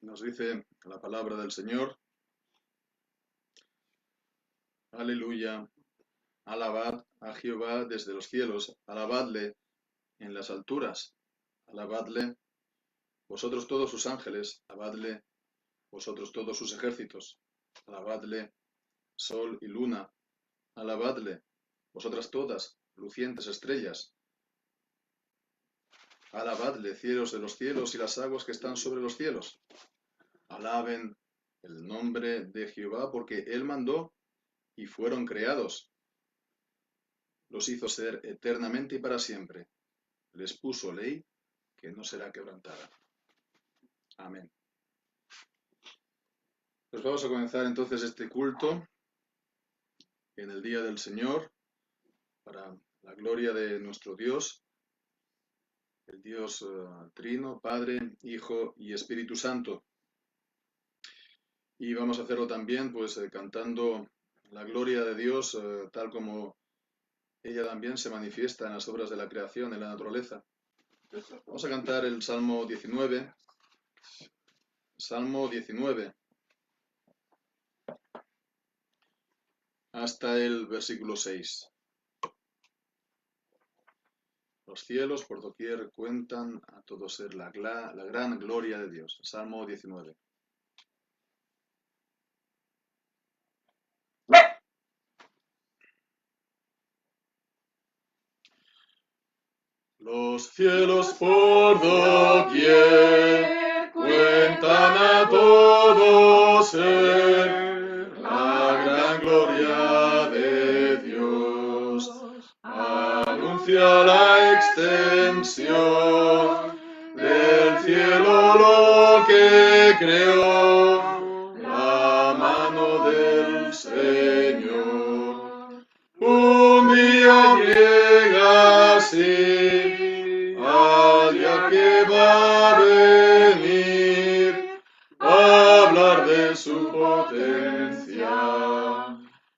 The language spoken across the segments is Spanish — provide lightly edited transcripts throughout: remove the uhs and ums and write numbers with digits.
Nos dice la palabra del Señor. Aleluya. Alabad a Jehová desde los cielos. Alabadle en las alturas. Alabadle vosotros todos sus ángeles. Alabadle vosotros todos sus ejércitos. Alabadle sol y luna. Alabadle vosotras todas lucientes estrellas. Alabadle cielos de los cielos y las aguas que están sobre los cielos. Alaben el nombre de Jehová, porque Él mandó y fueron creados. Los hizo ser eternamente y para siempre. Les puso ley que no será quebrantada. Amén. Pues vamos a comenzar entonces este culto en el día del Señor, para la gloria de nuestro Dios, el Dios Trino, Padre, Hijo y Espíritu Santo. Y vamos a hacerlo también pues cantando la gloria de Dios tal como ella también se manifiesta en las obras de la creación, en la naturaleza. Vamos a cantar el Salmo 19. Salmo 19. Hasta el versículo 6. Los cielos por doquier cuentan a todo ser la gran gloria de Dios. Salmo 19. Los cielos por doquier cuentan a todo ser la gran gloria de Dios. Anuncia la extensión del cielo lo que creó, la mano del Señor. Un día llega así, al día que va a venir, a hablar de su potencia.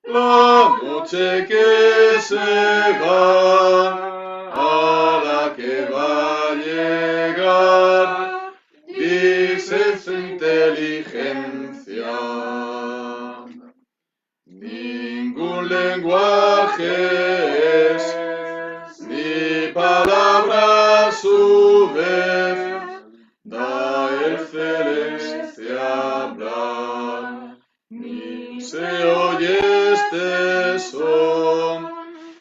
La noche que se va, a la que va a llegar, dice su inteligencia. Ningún lenguaje es, ni palabra a su vez, da el celeste hablar, ni se oye este son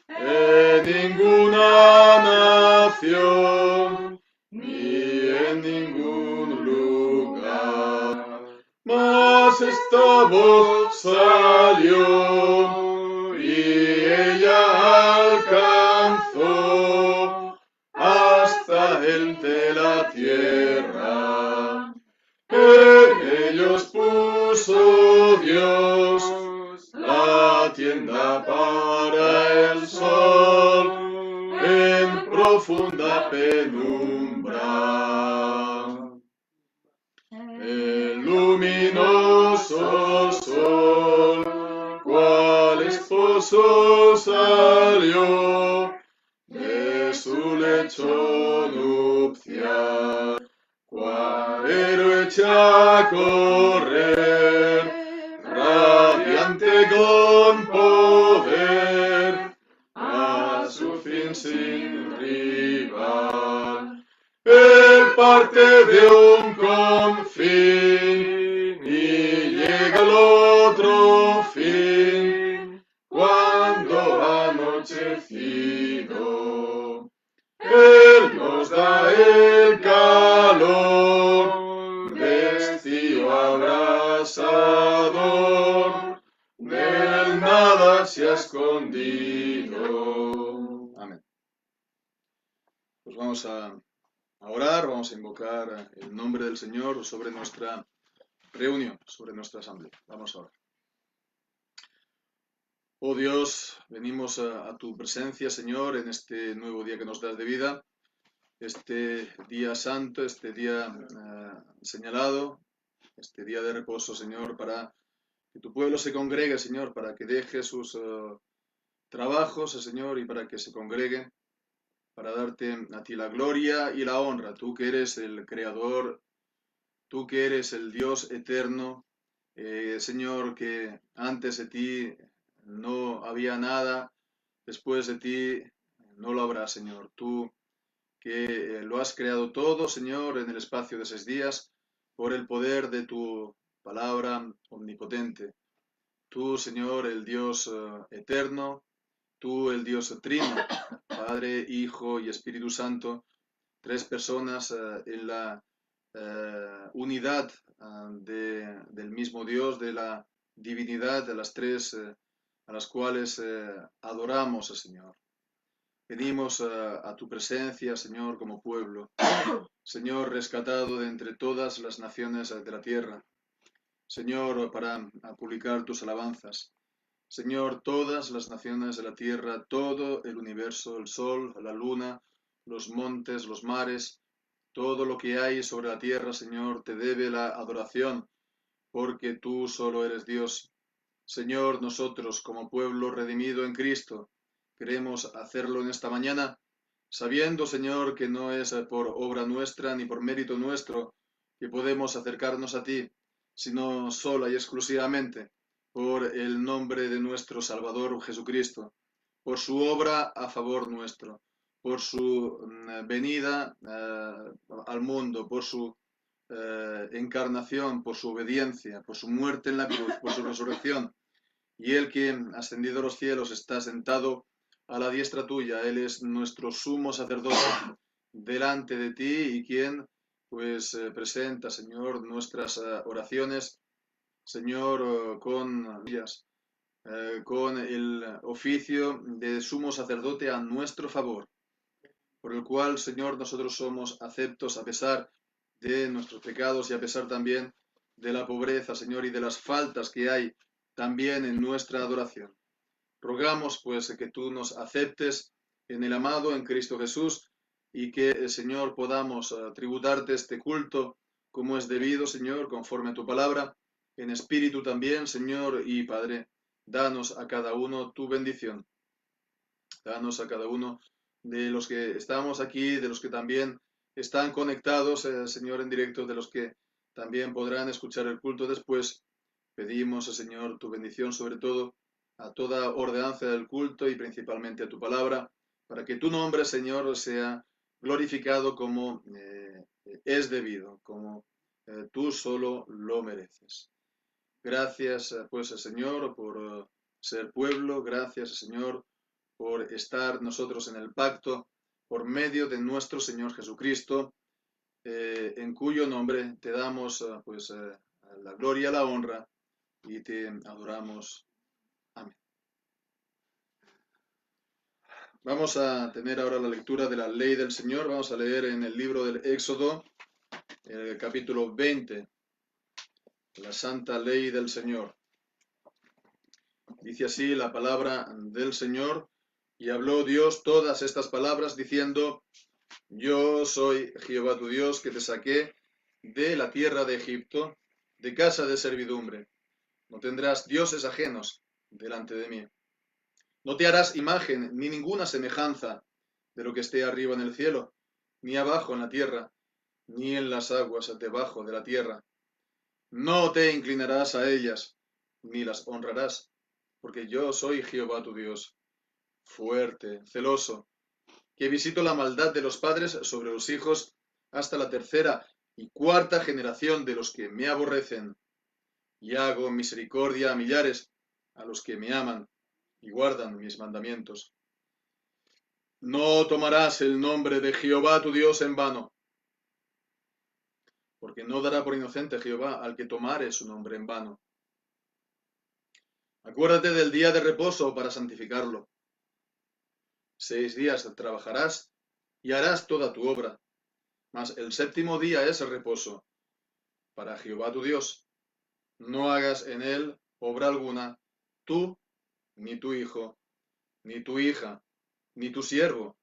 en ninguna nación, ni en ningún lugar. Mas esta voz salió y ella alcanzó hasta el de la tierra. En ellos puso Dios la tienda para el sol en profunda penumbra. El luminoso sol, cual esposo salió de su lecho nupcial, cual héroe echa a correr, radiante con poder, a su fin sin rival. Él parte de un confín y llega al otro fin, cuando ha anochecido. Él nos da el calor de estío abrasador, del nada se ha escondido. Amén. Pues vamos a orar, vamos a invocar el nombre del Señor sobre nuestra reunión, sobre nuestra asamblea. Vamos a orar. Oh Dios, venimos a tu presencia, Señor, en este nuevo día que nos das de vida, este día santo, este día señalado, este día de reposo, Señor, para que tu pueblo se congregue, Señor, para que deje sus trabajos, Señor, y para que se congregue, para darte a ti la gloria y la honra, tú que eres el creador tú que eres el Dios eterno, Señor, que antes de ti no había nada, después de ti no lo habrá, Señor. Tú que lo has creado todo, Señor, en el espacio de 6 días, por el poder de tu palabra omnipotente. Tú, Señor, el Dios eterno, tú, el Dios trino, Padre, Hijo y Espíritu Santo, tres personas en la unidad del mismo Dios, de la divinidad, de las tres a las cuales adoramos, Señor. Venimos a tu presencia, Señor, como pueblo. Señor, rescatado de entre todas las naciones de la tierra. Señor, para publicar tus alabanzas. Señor, todas las naciones de la tierra, todo el universo, el sol, la luna, los montes, los mares, todo lo que hay sobre la tierra, Señor, te debe la adoración, porque tú solo eres Dios. Señor, nosotros como pueblo redimido en Cristo, queremos hacerlo en esta mañana, sabiendo, Señor, que no es por obra nuestra ni por mérito nuestro que podemos acercarnos a ti, sino sola y exclusivamente por el nombre de nuestro Salvador Jesucristo, por su obra a favor nuestro, por su venida al mundo, por su encarnación, por su obediencia, por su muerte en la cruz, por su resurrección. Y Él que, ascendido a los cielos, está sentado a la diestra tuya. Él es nuestro sumo sacerdote delante de ti y quien pues presenta, Señor, nuestras oraciones, Señor, con el oficio de sumo sacerdote a nuestro favor, por el cual, Señor, nosotros somos aceptos a pesar de nuestros pecados y a pesar también de la pobreza, Señor, y de las faltas que hay también en nuestra adoración. Rogamos, pues, que tú nos aceptes en el amado, en Cristo Jesús, y que, Señor, podamos tributarte este culto como es debido, Señor, conforme a tu palabra, en espíritu también, Señor y Padre. Danos a cada uno tu bendición. Danos a cada uno de los que estamos aquí, de los que también están conectados, Señor, en directo, de los que también podrán escuchar el culto después. Pedimos, Señor, tu bendición sobre todo a toda ordenanza del culto y principalmente a tu palabra, para que tu nombre, Señor, sea glorificado como es debido, como tú solo lo mereces. Gracias, pues, Señor, por ser pueblo. Gracias, Señor, por estar nosotros en el pacto por medio de nuestro Señor Jesucristo, en cuyo nombre te damos pues la gloria, la honra y te adoramos. Amén. Vamos a tener ahora la lectura de la ley del Señor. Vamos a leer en el libro del Éxodo, el capítulo 20, la santa ley del Señor. Dice así la palabra del Señor: y habló Dios todas estas palabras diciendo: yo soy Jehová tu Dios, que te saqué de la tierra de Egipto, de casa de servidumbre. No tendrás dioses ajenos delante de mí. No te harás imagen ni ninguna semejanza de lo que esté arriba en el cielo, ni abajo en la tierra, ni en las aguas debajo de la tierra. No te inclinarás a ellas, ni las honrarás, porque yo soy Jehová tu Dios, fuerte, celoso, que visito la maldad de los padres sobre los hijos hasta la tercera y cuarta generación de los que me aborrecen, y hago misericordia a millares, a los que me aman y guardan mis mandamientos. No tomarás el nombre de Jehová tu Dios en vano, porque no dará por inocente Jehová al que tomare su nombre en vano. Acuérdate del día de reposo para santificarlo. 6 días trabajarás y harás toda tu obra, mas el séptimo día es el reposo para Jehová tu Dios. No hagas en él obra alguna, tú, ni tu hijo, ni tu hija, ni tu siervo,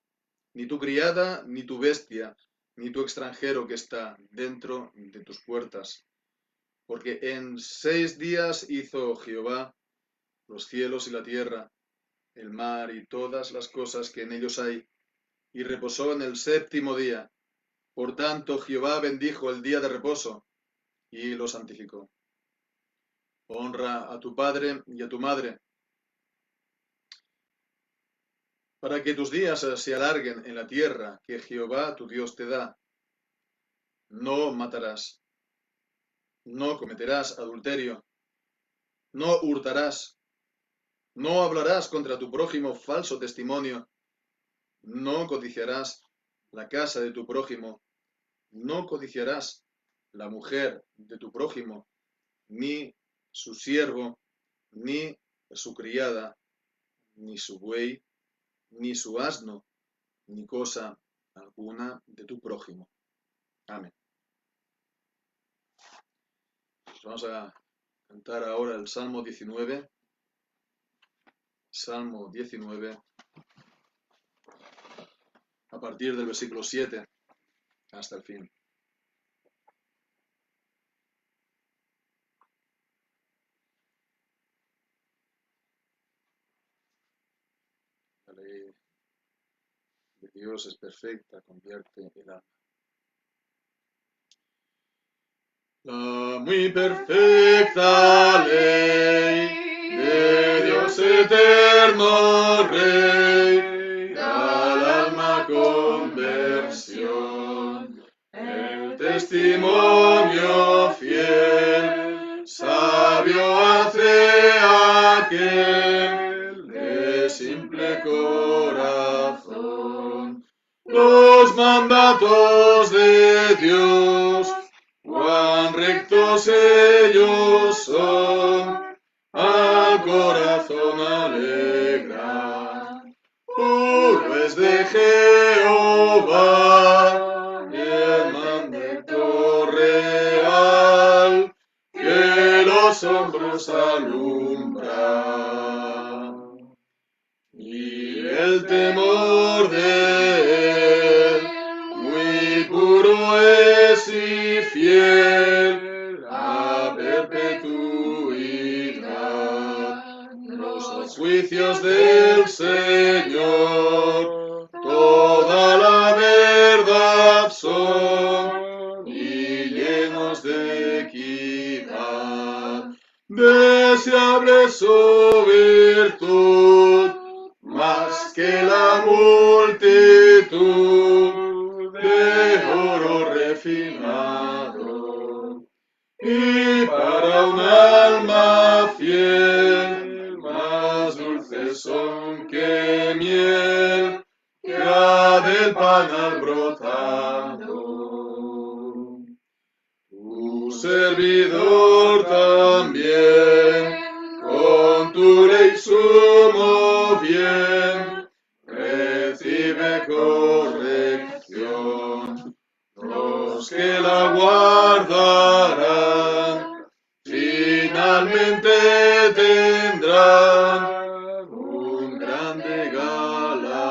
ni tu criada, ni tu bestia, ni tu extranjero que está dentro de tus puertas. Porque en 6 días hizo Jehová los cielos y la tierra, el mar y todas las cosas que en ellos hay, y reposó en el séptimo día. Por tanto, Jehová bendijo el día de reposo y lo santificó. Honra a tu padre y a tu madre, para que tus días se alarguen en la tierra que Jehová tu Dios te da. No matarás, no cometerás adulterio, no hurtarás, no hablarás contra tu prójimo falso testimonio, no codiciarás la casa de tu prójimo, no codiciarás la mujer de tu prójimo, ni su siervo, ni su criada, ni su buey, ni su asno, ni cosa alguna de tu prójimo. Amén. Pues vamos a cantar ahora el Salmo 19. Salmo 19, a partir del versículo 7 hasta el fin. La ley de Dios es perfecta, convierte el alma. La muy perfecta ley de Dios eterno Rey, da al alma conversión, el testimonio fiel, sabio hace aquel de simple corazón. Los mandatos de Dios, cuán rectos ellos son, al corazón alegra. Puro es de Jehová, y el mandato real, que los hombros alumbra. Y el temor de él, muy puro es y fiel, a perpetuidad. Los juicios del Señor, toda la verdad son, y llenos de equidad. Deseable su virtud, más que la multitud de oro refinado. Y para un alma fiel, más dulces son que miel, que ha del panal brotado. Tu servidor también, con tu ley sumo bien, recibe corrección. Los que la guardarán, finalmente tendrán un grande galardón.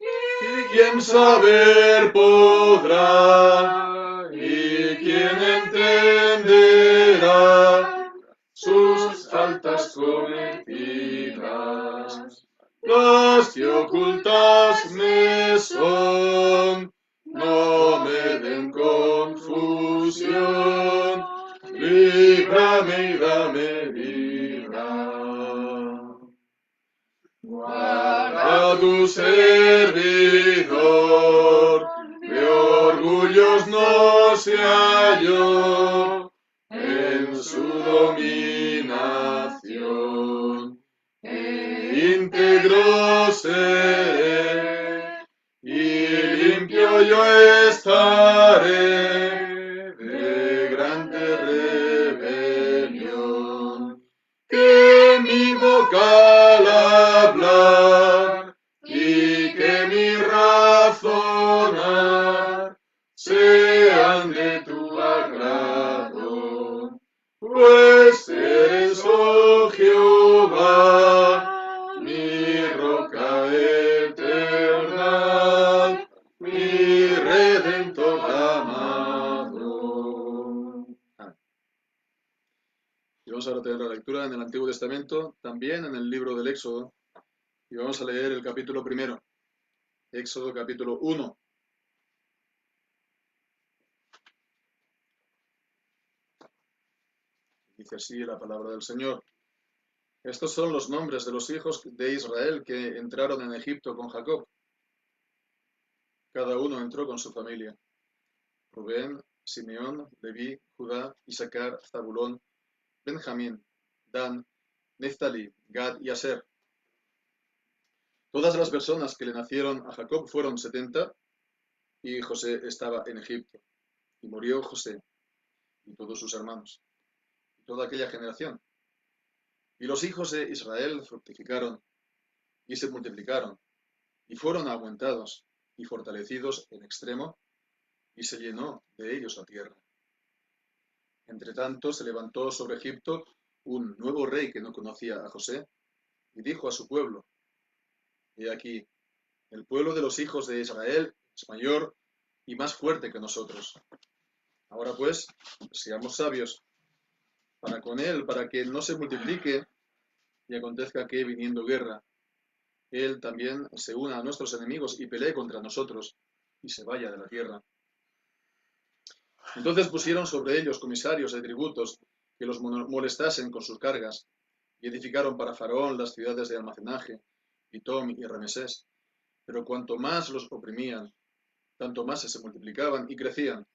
Y quien saber podrá, y quien entenderá sus faltas cometidas. Las que ocultas me son, no me den confusión. Líbrame y dame vida. Guarda tu servidor, de orgullos no sea yo, en su dominación. Íntegro seré, y limpio yo estaré, de grande rebelión. Que mi boca al hablar y que mi razonar sean de tu agrado, pues eres, oh Jehová, mi roca eterna, mi redentor amado. Y vamos ahora a tener la lectura en el Antiguo Testamento, también en el libro del Éxodo, y vamos a leer el capítulo primero, Éxodo capítulo 1. Dice así la palabra del Señor. Estos son los nombres de los hijos de Israel que entraron en Egipto con Jacob. Cada uno entró con su familia. Rubén, Simeón, Leví, Judá, Isaacar, Zabulón, Benjamín, Dan, Neftalí, Gad y Aser. Todas las personas que le nacieron a Jacob fueron 70, y José estaba en Egipto. Y murió José y todos sus hermanos, y toda aquella generación. Y los hijos de Israel fructificaron y se multiplicaron, y fueron aumentados y fortalecidos en extremo, y se llenó de ellos la tierra. Entre tanto se levantó sobre Egipto un nuevo rey que no conocía a José, y dijo a su pueblo: He aquí, el pueblo de los hijos de Israel es mayor y más fuerte que nosotros. Ahora pues, seamos sabios para con él, para que no se multiplique y acontezca que, viniendo guerra, él también se una a nuestros enemigos y pelee contra nosotros y se vaya de la tierra. Entonces pusieron sobre ellos comisarios de tributos que los molestasen con sus cargas, y edificaron para Faraón las ciudades de almacenaje, Pitom y Ramesés. Pero cuanto más los oprimían, tanto más se multiplicaban y crecían,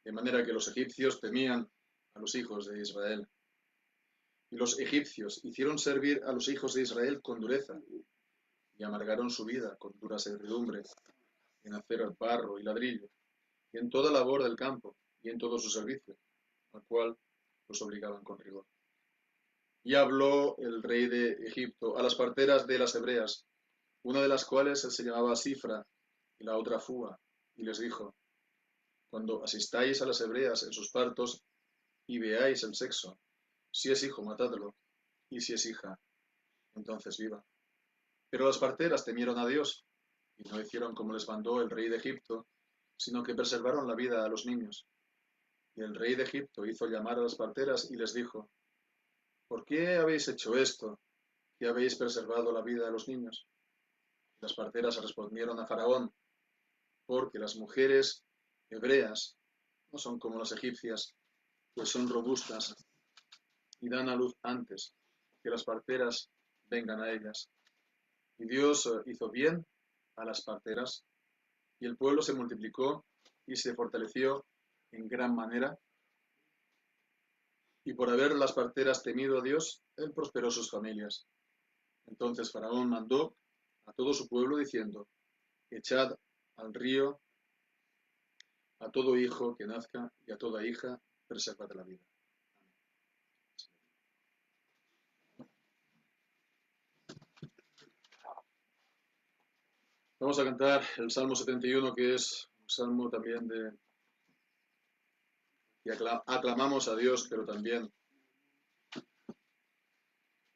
de manera que los egipcios temían a los hijos de Israel. Y los egipcios hicieron servir a los hijos de Israel con dureza, y amargaron su vida con dura servidumbre, en hacer barro y ladrillo, y en toda labor del campo, y en todo su servicio, al cual los obligaban con rigor. Y habló el rey de Egipto a las parteras de las hebreas, una de las cuales se llamaba Sifra, y la otra Fua, y les dijo: Cuando asistáis a las hebreas en sus partos, y veáis el sexo, si es hijo, matadlo, y si es hija, entonces viva. Pero las parteras temieron a Dios, y no hicieron como les mandó el rey de Egipto, sino que preservaron la vida a los niños. Y el rey de Egipto hizo llamar a las parteras y les dijo: ¿Por qué habéis hecho esto, que habéis preservado la vida a los niños? Y las parteras respondieron a Faraón: Porque las mujeres hebreas no son como las egipcias, pues son robustas y dan a luz antes que las parteras vengan a ellas. Y Dios hizo bien a las parteras, y el pueblo se multiplicó y se fortaleció en gran manera. Y por haber las parteras temido a Dios, él prosperó sus familias. Entonces Faraón mandó a todo su pueblo diciendo: Echad al río a todo hijo que nazca y a toda hija preservad la vida. Vamos a cantar el Salmo 71, que es un salmo también y aclamamos a Dios, pero también...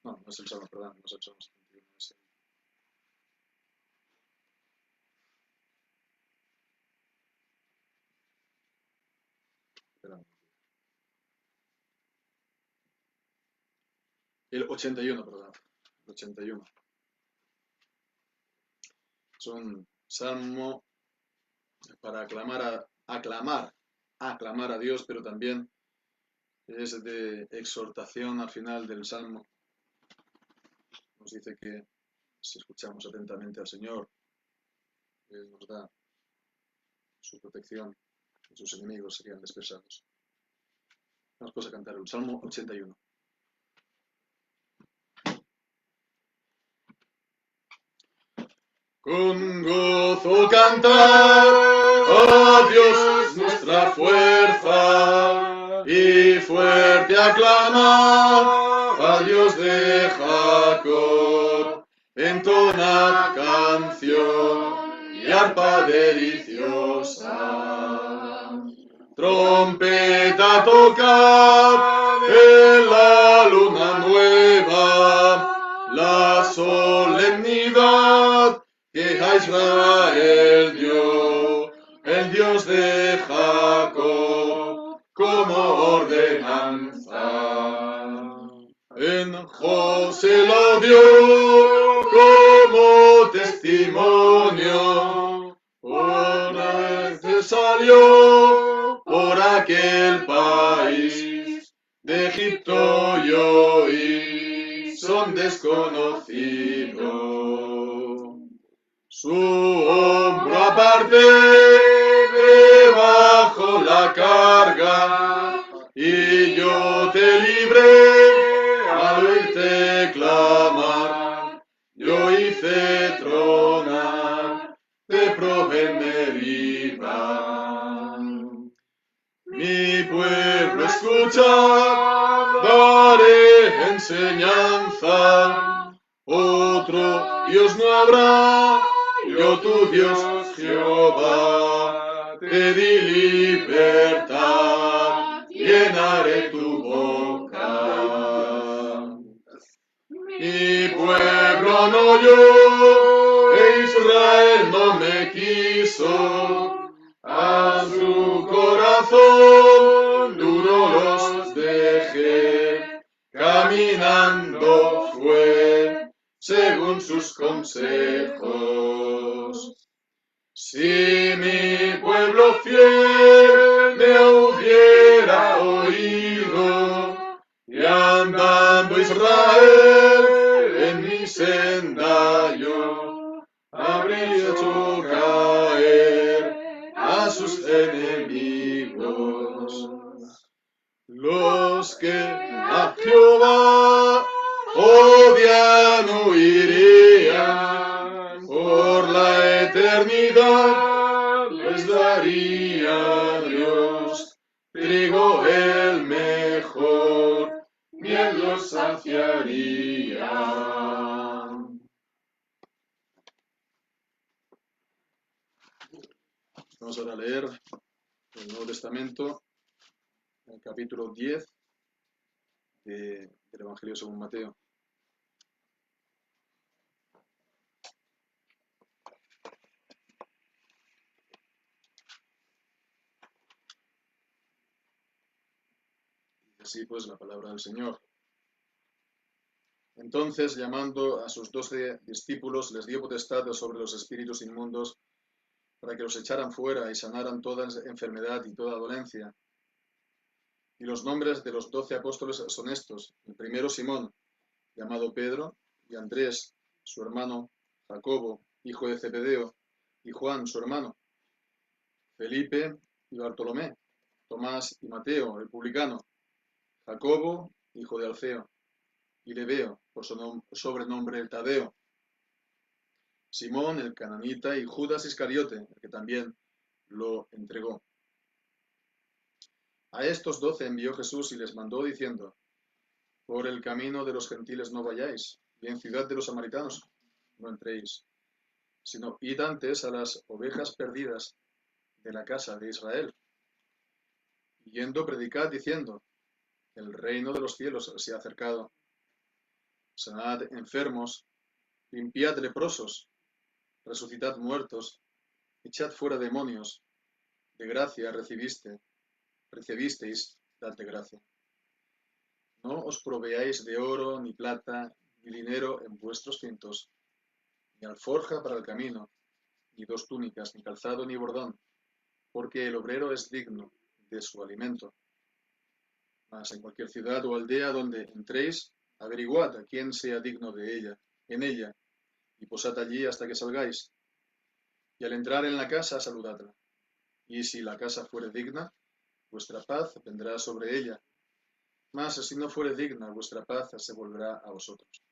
No es el Salmo, perdón, no es el Salmo 71, es el 81, perdón, el 81. Es un salmo para aclamar a Dios, pero también es de exhortación al final del salmo. Nos dice que si escuchamos atentamente al Señor, Él nos da su protección y sus enemigos serían dispersados. Vamos a cantar el Salmo 81. Con gozo cantar a Dios nuestra fuerza, y fuerte aclamar a Dios de Jacob. Entonad canción y arpa deliciosa, trompeta tocad en la luna nueva, la solemnidad que a Israel dio, el Dios de Jacob, como ordenanza. En José lo dio como testimonio, por vez salió por aquel país, de Egipto y hoy son desconocidos. Su hombro aparte debajo la carga, y yo te libré al oírte clamar. Yo hice tronar, te probé en Meribá. Mi pueblo escucha, daré enseñanza. Otro Dios no habrá, yo tu Dios Jehová. Te di libertad, llenaré tu boca. Mi pueblo no oyó, Israel no me quiso. A su corazón duro los dejé, caminando fue según sus consejos. Si mi pueblo fiel me hubiera oído, y andando Israel en mi senda yo, habría hecho caer a sus enemigos. Los que a Jehová odian huirían, por la eternidad les daría Dios trigo el mejor, miel los saciaría. Vamos ahora a leer el Nuevo Testamento, el capítulo 10 del Evangelio según Mateo. Y así pues la palabra del Señor. Entonces, llamando a sus 12 discípulos, les dio potestad sobre los espíritus inmundos para que los echaran fuera y sanaran toda enfermedad y toda dolencia. Y los nombres de los 12 apóstoles son estos: el primero Simón, llamado Pedro, y Andrés, su hermano, Jacobo, hijo de Zebedeo, y Juan, su hermano, Felipe y Bartolomé, Tomás y Mateo, el publicano, Jacobo, hijo de Alfeo, y Lebeo, por su sobrenombre el Tadeo, Simón el cananita y Judas Iscariote, el que también lo entregó. A estos 12 envió Jesús y les mandó diciendo: por el camino de los gentiles no vayáis, y en ciudad de los samaritanos no entréis, sino id antes a las ovejas perdidas de la casa de Israel. Yendo predicad diciendo: el reino de los cielos se ha acercado. Sanad enfermos, limpiad leprosos, resucitad muertos, echad fuera demonios. De gracia recibisteis, dad de gracia. No os proveáis de oro, ni plata, ni dinero en vuestros cintos, ni alforja para el camino, ni 2 túnicas, ni calzado, ni bordón, porque el obrero es digno de su alimento. Mas en cualquier ciudad o aldea donde entréis, averiguad a quién sea digno en ella, y posad allí hasta que salgáis. Y al entrar en la casa, saludadla. Y si la casa fuere digna, vuestra paz vendrá sobre ella. Mas si no fuere digna, vuestra paz se volverá a vosotros.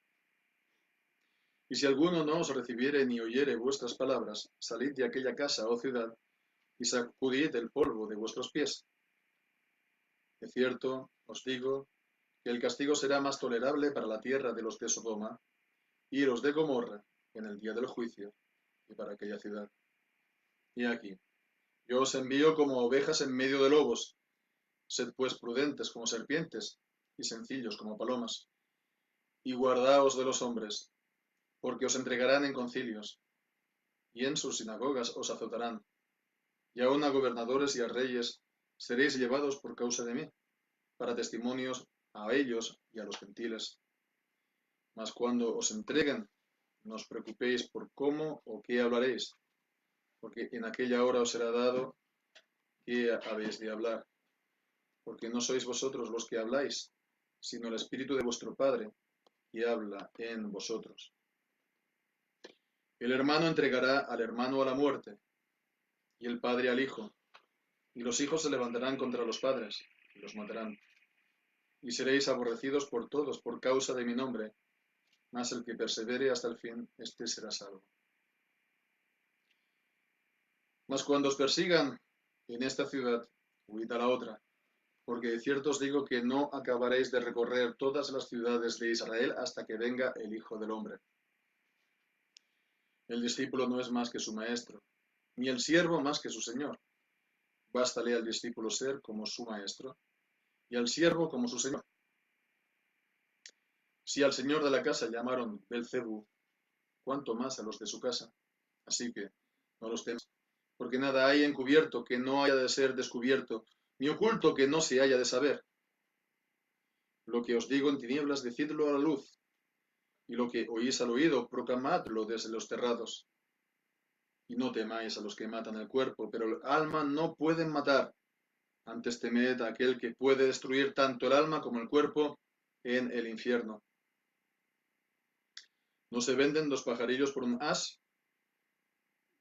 Y si alguno no os recibiere ni oyere vuestras palabras, salid de aquella casa o ciudad, y sacudid el polvo de vuestros pies. De cierto, os digo, que el castigo será más tolerable para la tierra de los de Sodoma y los de Gomorra en el día del juicio, y para aquella ciudad. Y aquí, yo os envío como ovejas en medio de lobos. Sed pues prudentes como serpientes y sencillos como palomas. Y guardaos de los hombres, porque os entregarán en concilios, y en sus sinagogas os azotarán. Y aun a gobernadores y a reyes seréis llevados por causa de mí, para testimonios a ellos y a los gentiles. Mas cuando os entreguen, no os preocupéis por cómo o qué hablaréis, porque en aquella hora os será dado qué habéis de hablar, porque no sois vosotros los que habláis, sino el Espíritu de vuestro Padre, que habla en vosotros. El hermano entregará al hermano a la muerte, y el padre al hijo, y los hijos se levantarán contra los padres, y los matarán. Y seréis aborrecidos por todos por causa de mi nombre, mas el que persevere hasta el fin, éste será salvo. Mas cuando os persigan en esta ciudad, huid a la otra, porque de cierto os digo que no acabaréis de recorrer todas las ciudades de Israel hasta que venga el Hijo del Hombre. El discípulo no es más que su maestro, ni el siervo más que su señor. Bástale al discípulo ser como su maestro, y al siervo como su señor. Si al señor de la casa llamaron Belcebú, cuánto más a los de su casa. Así que no los temas, porque nada hay encubierto que no haya de ser descubierto, ni oculto que no se haya de saber. Lo que os digo en tinieblas, decidlo a la luz, y lo que oís al oído, proclamadlo desde los terrados. Y no temáis a los que matan el cuerpo, pero el alma no pueden matar. Antes temed a aquel que puede destruir tanto el alma como el cuerpo en el infierno. ¿No se venden dos pajarillos por un as?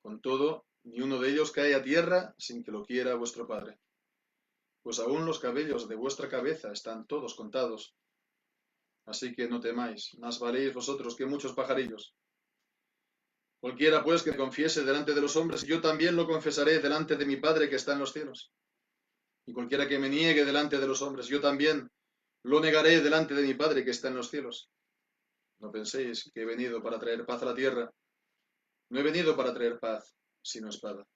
Con todo, ni uno de ellos cae a tierra sin que lo quiera vuestro Padre. Pues aún los cabellos de vuestra cabeza están todos contados. Así que no temáis, más valéis vosotros que muchos pajarillos. Cualquiera pues que me confiese delante de los hombres, yo también lo confesaré delante de mi Padre que está en los cielos. Y cualquiera que me niegue delante de los hombres, yo también lo negaré delante de mi Padre que está en los cielos. No penséis que he venido para traer paz a la tierra. No he venido para traer paz, sino espada.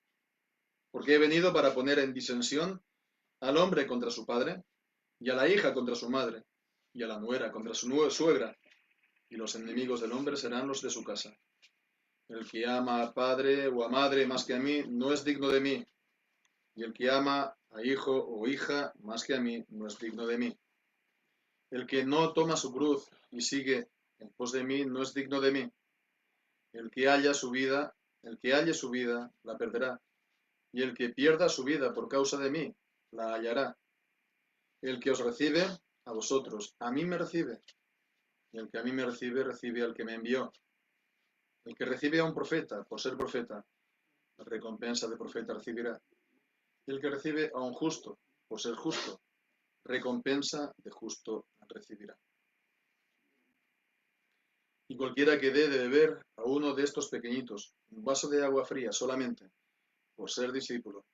Porque he venido para poner en disensión al hombre contra su padre, y a la hija contra su madre, y a la nuera contra su suegra, y los enemigos del hombre serán los de su casa. El que ama a padre o a madre más que a mí, no es digno de mí, y el que ama a hijo o hija más que a mí, no es digno de mí. El que no toma su cruz y sigue en pos de mí, no es digno de mí. El que halle su vida, la perderá, y el que pierda su vida por causa de mí, la hallará. El que os recibe, a vosotros, a mí me recibe, y el que a mí me recibe, recibe al que me envió. El que recibe a un profeta, por ser profeta, la recompensa de profeta recibirá. Y el que recibe a un justo, por ser justo, recompensa de justo recibirá. Y cualquiera que dé de beber a uno de estos pequeñitos un vaso de agua fría solamente, por ser discípulo,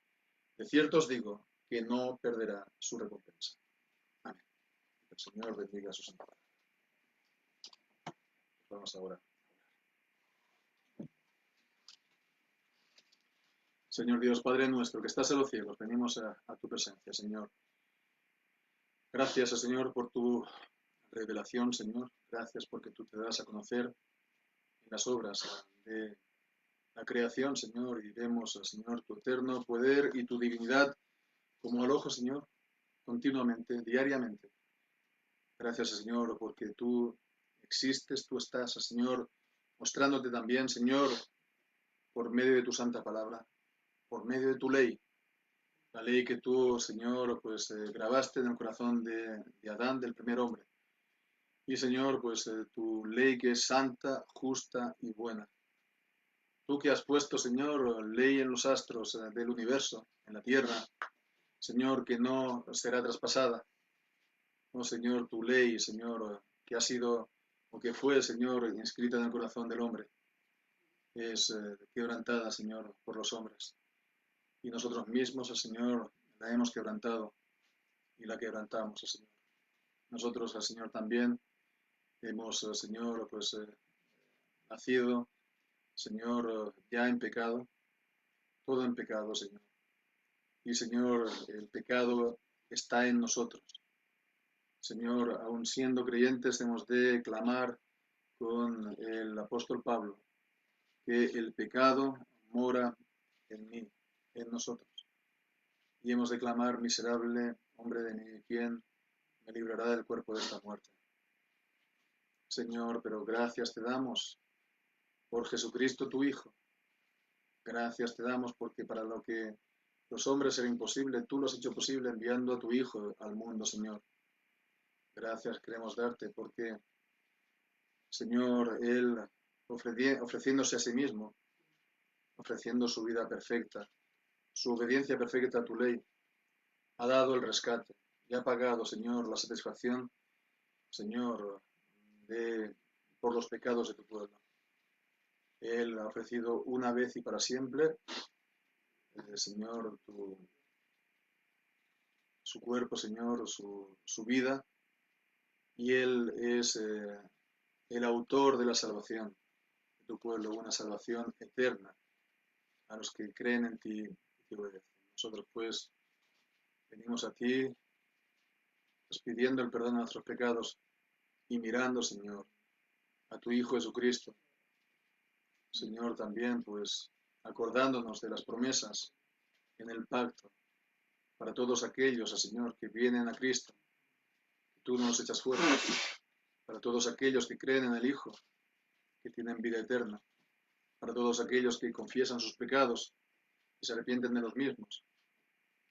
de cierto os digo que no perderá su recompensa. Amén. El Señor bendiga su santa palabra. Vamos ahora. Señor Dios, Padre nuestro, que estás en los cielos, venimos a tu presencia, Señor. Gracias, Señor, por tu revelación, Señor. Gracias porque tú te das a conocer en las obras de la creación, Señor, y vemos, Señor, tu eterno poder y tu divinidad como al ojo, Señor, continuamente, diariamente. Gracias, Señor, porque tú existes, tú estás, Señor, mostrándote también, Señor, por medio de tu santa palabra, por medio de tu ley, la ley que tú, Señor, pues grabaste en el corazón de Adán, del primer hombre. Y, Señor, pues tu ley que es santa, justa y buena. Tú que has puesto, Señor, ley en los astros del universo, en la tierra, Señor, que no será traspasada. Oh, Señor, tu ley, Señor, que ha sido o que fue, Señor, inscrita en el corazón del hombre, es quebrantada, Señor, por los hombres. Y nosotros mismos, Señor, la hemos quebrantado y la quebrantamos, Señor. Nosotros, Señor, también hemos, Señor, pues nacido, Señor, ya en pecado, todo en pecado, Señor. Y, Señor, el pecado está en nosotros. Señor, aun siendo creyentes, hemos de clamar con el apóstol Pablo que el pecado mora en mí, en nosotros. Y hemos de clamar, miserable hombre de mí, ¿quién me librará del cuerpo de esta muerte? Señor, pero gracias te damos por Jesucristo tu Hijo. Gracias te damos porque para lo que los hombres era imposible, tú lo has hecho posible enviando a tu Hijo al mundo, Señor. Gracias queremos darte porque, Señor, Él ofreciéndose a sí mismo, ofreciendo su vida perfecta, su obediencia perfecta a tu ley, ha dado el rescate y ha pagado, Señor, la satisfacción, Señor, por los pecados de tu pueblo. Él ha ofrecido una vez y para siempre, Señor, su cuerpo, Señor, su vida, y Él es el autor de la salvación de tu pueblo, una salvación eterna a los que creen en ti y te obedecen. Nosotros pues venimos a ti pues, pidiendo el perdón de nuestros pecados y mirando, Señor, a tu Hijo Jesucristo. Señor, también pues acordándonos de las promesas en el pacto para todos aquellos, Señor, que vienen a Cristo, que tú no los echas fuera, para todos aquellos que creen en el Hijo, que tienen vida eterna, para todos aquellos que confiesan sus pecados y se arrepienten de los mismos,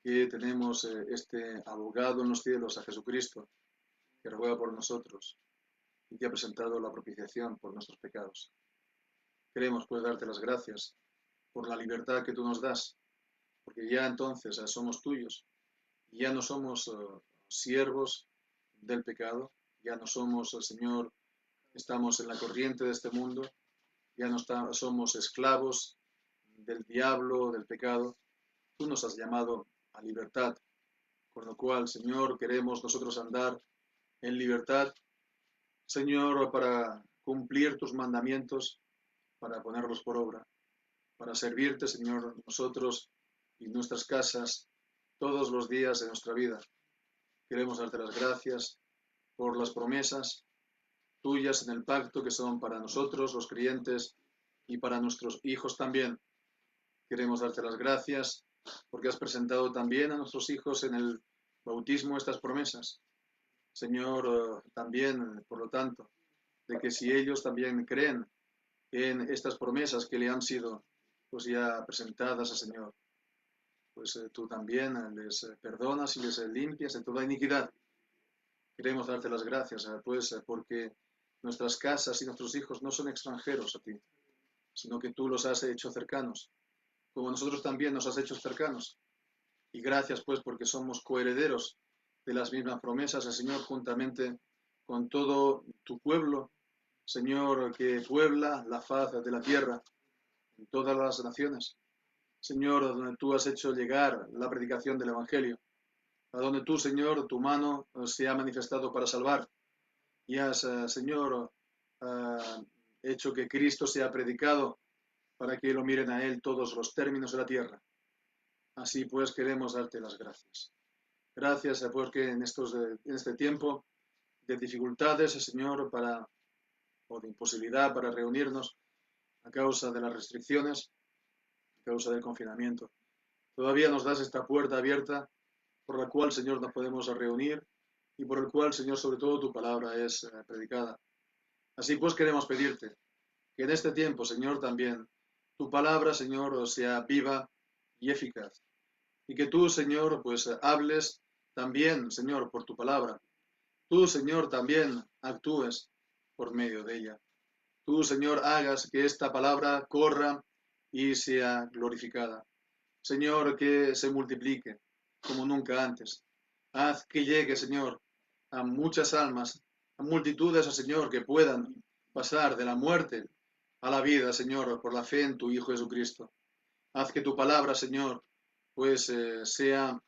que tenemos este abogado en los cielos, a Jesucristo, que ruega por nosotros y que ha presentado la propiciación por nuestros pecados. Queremos pues darte las gracias por la libertad que tú nos das, porque ya entonces somos tuyos, y ya no somos siervos del pecado, ya no somos, Señor, estamos en la corriente de este mundo, ya no somos esclavos del diablo, del pecado. Tú nos has llamado a libertad, con lo cual, Señor, queremos nosotros andar en libertad, Señor, para cumplir tus mandamientos, para ponerlos por obra, para servirte, Señor, nosotros y nuestras casas todos los días de nuestra vida. Queremos darte las gracias por las promesas tuyas en el pacto que son para nosotros, los creyentes, y para nuestros hijos también. Queremos darte las gracias porque has presentado también a nuestros hijos en el bautismo estas promesas. Señor, también, por lo tanto, de que si ellos también creen en estas promesas que le han sido pues ya presentadas al Señor, pues tú también les perdonas y les limpias de toda iniquidad. Queremos darte las gracias, pues porque nuestras casas y nuestros hijos no son extranjeros a ti, sino que tú los has hecho cercanos, como nosotros también nos has hecho cercanos. Y gracias pues porque somos coherederos de las mismas promesas, el Señor, juntamente con todo tu pueblo, Señor, que puebla la faz de la tierra en todas las naciones. Señor, donde tú has hecho llegar la predicación del Evangelio, a donde tú, Señor, tu mano se ha manifestado para salvar, y has, Señor, hecho que Cristo sea predicado para que lo miren a Él todos los términos de la tierra. Así pues queremos darte las gracias. Gracias porque en este tiempo de dificultades, Señor, o de imposibilidad para reunirnos a causa de las restricciones, a causa del confinamiento, todavía nos das esta puerta abierta por la cual, Señor, nos podemos reunir y por el cual, Señor, sobre todo tu palabra es predicada. Así pues queremos pedirte que en este tiempo, Señor, también tu palabra, Señor, sea viva y eficaz. Y que tú, Señor, pues hables también, Señor, por tu palabra. Tú, Señor, también actúes por medio de ella. Tú, Señor, hagas que esta palabra corra y sea glorificada. Señor, que se multiplique como nunca antes. Haz que llegue, Señor, a muchas almas, a multitudes, Señor, que puedan pasar de la muerte a la vida, Señor, por la fe en tu Hijo Jesucristo. Haz que tu palabra, Señor, pues sea,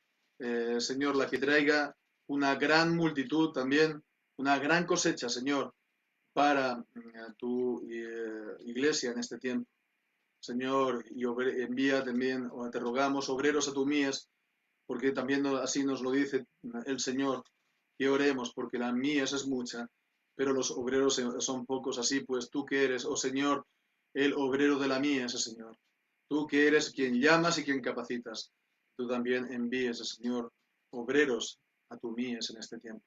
Señor, la que traiga una gran multitud también, una gran cosecha, Señor, para tu iglesia en este tiempo. Señor, y envía también, o te rogamos, obreros a tu mies, porque también así nos lo dice el Señor, que oremos, porque la mies es mucha, pero los obreros son pocos. Así pues, tú que eres, oh Señor, el obrero de la mies, Señor. Tú que eres quien llamas y quien capacitas, tú también envíes, Señor, obreros a tu mies en este tiempo.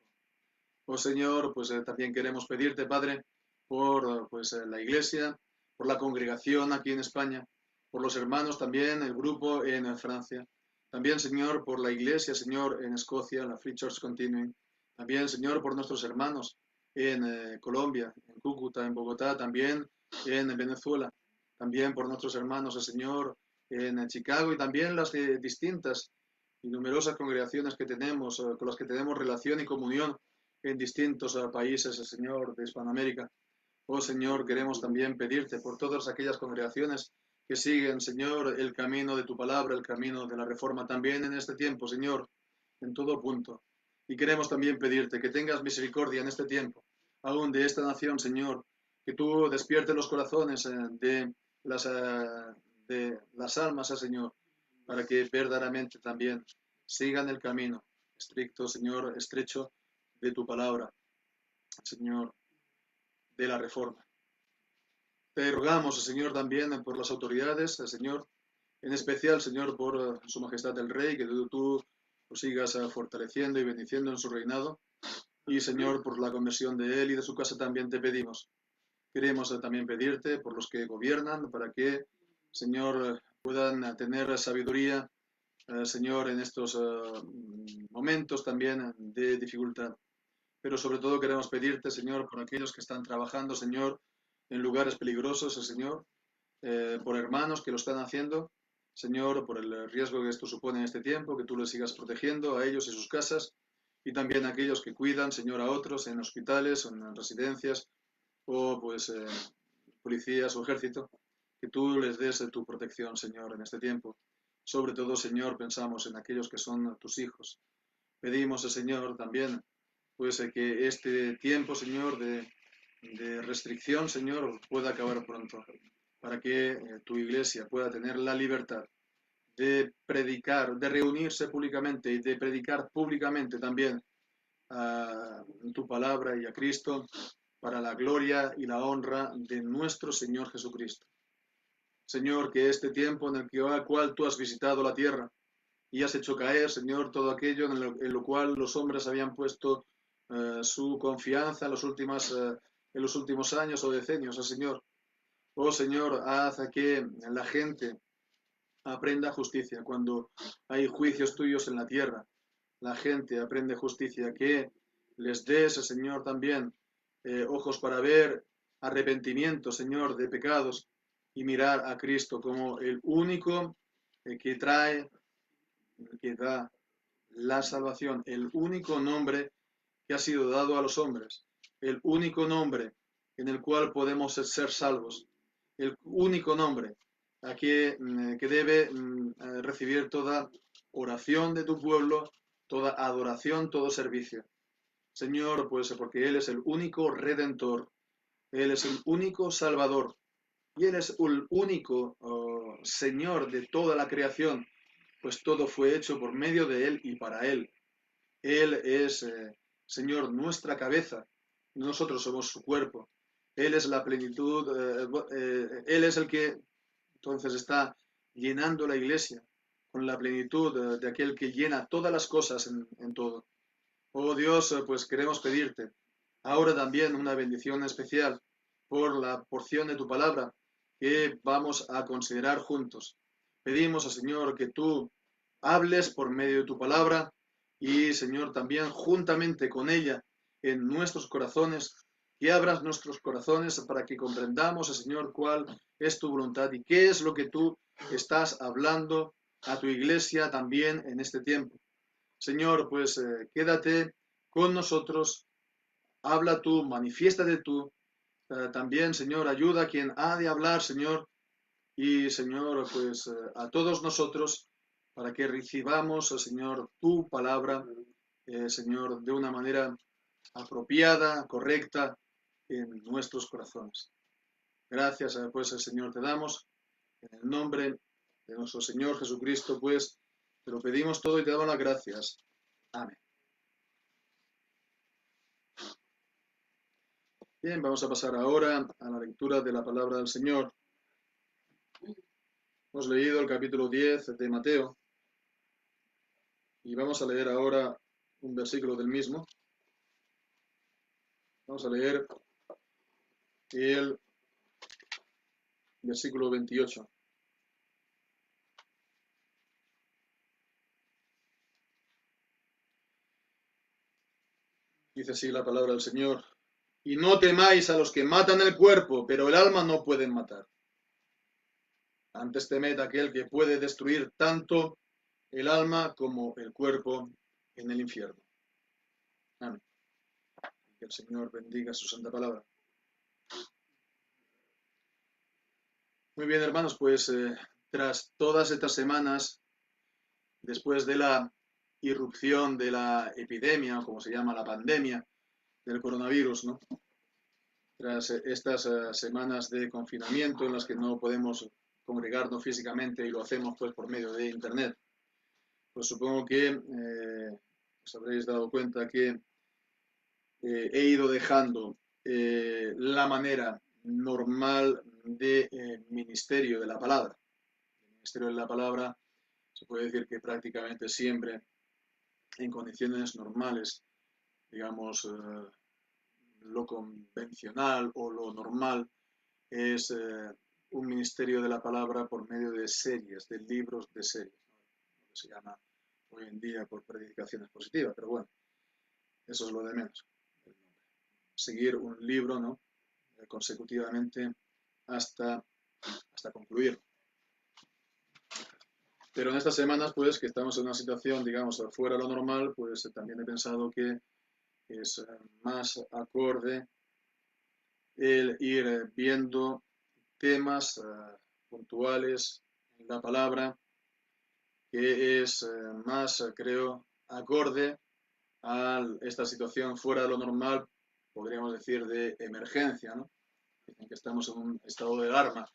Oh Señor, pues también queremos pedirte, Padre, por pues, la iglesia, por la congregación aquí en España, por los hermanos también, el grupo en Francia. También, Señor, por la iglesia, Señor, en Escocia, la Free Church Continuing. También, Señor, por nuestros hermanos en Colombia, en Cúcuta, en Bogotá, también en Venezuela. También por nuestros hermanos, Señor, en Chicago y también las distintas y numerosas congregaciones que tenemos, con las que tenemos relación y comunión en distintos países, Señor, de Hispanoamérica. Oh Señor, queremos también pedirte por todas aquellas congregaciones que siguen, Señor, el camino de tu palabra, el camino de la reforma también en este tiempo, Señor, en todo punto. Y queremos también pedirte que tengas misericordia en este tiempo, aún de esta nación, Señor, que tú despiertes los corazones de las almas, Señor, para que verdaderamente también sigan el camino estricto, Señor, estrecho de tu palabra, Señor, de la reforma. Te rogamos, Señor, también por las autoridades, Señor, en especial, Señor, por Su Majestad el Rey, que tú lo sigas fortaleciendo y bendiciendo en su reinado. Y, Señor, por la conversión de él y de su casa también te pedimos. Queremos también pedirte por los que gobiernan, para que, Señor, puedan tener sabiduría, Señor, en estos momentos también de dificultad. Pero sobre todo queremos pedirte, Señor, por aquellos que están trabajando, Señor, en lugares peligrosos, Señor, por hermanos que lo están haciendo, Señor, por el riesgo que esto supone en este tiempo, que tú les sigas protegiendo a ellos y sus casas, y también a aquellos que cuidan, Señor, a otros en hospitales o en residencias, o pues policías o ejército, que tú les des tu protección, Señor, en este tiempo. Sobre todo, Señor, pensamos en aquellos que son tus hijos. Pedimos, Señor, también pues que este tiempo, Señor, de restricción, Señor, pueda acabar pronto, para que tu iglesia pueda tener la libertad de predicar, de reunirse públicamente y de predicar públicamente también tu palabra y a Cristo para la gloria y la honra de nuestro Señor Jesucristo. Señor, que este tiempo en el cual tú has visitado la tierra y has hecho caer, Señor, todo aquello en lo cual los hombres habían puesto su confianza en los últimos años o decenios, Señor. Oh Señor, haz que la gente aprenda justicia cuando hay juicios tuyos en la tierra. La gente aprende justicia, que les des, Señor, también ojos para ver, arrepentimiento, Señor, de pecados y mirar a Cristo como el único que trae, que da la salvación, el único nombre que ha sido dado a los hombres, el único nombre en el cual podemos ser salvos, el único nombre que debe recibir toda oración de tu pueblo, toda adoración, todo servicio. Señor, pues porque Él es el único redentor, Él es el único salvador y Él es el único Señor de toda la creación, pues todo fue hecho por medio de Él y para Él. Él es, Señor, nuestra cabeza, nosotros somos su cuerpo. Él es la plenitud, Él es el que entonces está llenando la iglesia con la plenitud de aquel que llena todas las cosas en todo. Oh Dios, pues queremos pedirte ahora también una bendición especial por la porción de tu palabra que vamos a considerar juntos. Pedimos al Señor que tú hables por medio de tu palabra y, Señor, también juntamente con ella en nuestros corazones, que abras nuestros corazones para que comprendamos, Señor, cuál es tu voluntad y qué es lo que tú estás hablando a tu iglesia también en este tiempo. Señor, pues quédate con nosotros, habla tú, manifiéstate tú. También, Señor, ayuda a quien ha de hablar, Señor, y, Señor, pues a todos nosotros, para que recibamos, Señor, tu palabra, Señor, de una manera apropiada, correcta, en nuestros corazones. Gracias, pues, Señor, te damos, en el nombre de nuestro Señor Jesucristo, pues, te lo pedimos todo y te damos las gracias. Amén. Bien, vamos a pasar ahora a la lectura de la palabra del Señor. Hemos leído el capítulo 10 de Mateo y vamos a leer ahora un versículo del mismo. Vamos a leer el versículo 28. Dice así la palabra del Señor. Y no temáis a los que matan el cuerpo, pero el alma no pueden matar. Antes temed a aquel que puede destruir tanto el alma como el cuerpo en el infierno. Amén. Que el Señor bendiga su santa palabra. Muy bien, hermanos, pues tras todas estas semanas, después de la irrupción de la epidemia, o como se llama, la pandemia del coronavirus, ¿no? Tras estas semanas de confinamiento en las que no podemos congregarnos físicamente y lo hacemos pues por medio de internet, pues supongo que os habréis dado cuenta que he ido dejando la manera normal de ministerio de la palabra. El ministerio de la palabra se puede decir que prácticamente siempre en condiciones normales, digamos, lo convencional o lo normal es un ministerio de la palabra por medio de series, de libros de series, ¿no? Lo que se llama hoy en día por predicaciones positivas, pero bueno, eso es lo de menos. Seguir un libro, ¿no? Consecutivamente hasta concluir. Pero en estas semanas, pues, que estamos en una situación, digamos, fuera de lo normal, pues también he pensado que es más acorde el ir viendo temas puntuales en la palabra, que es más, creo, acorde a esta situación fuera de lo normal, podríamos decir, de emergencia, ¿no? Dicen que estamos en un estado de alarma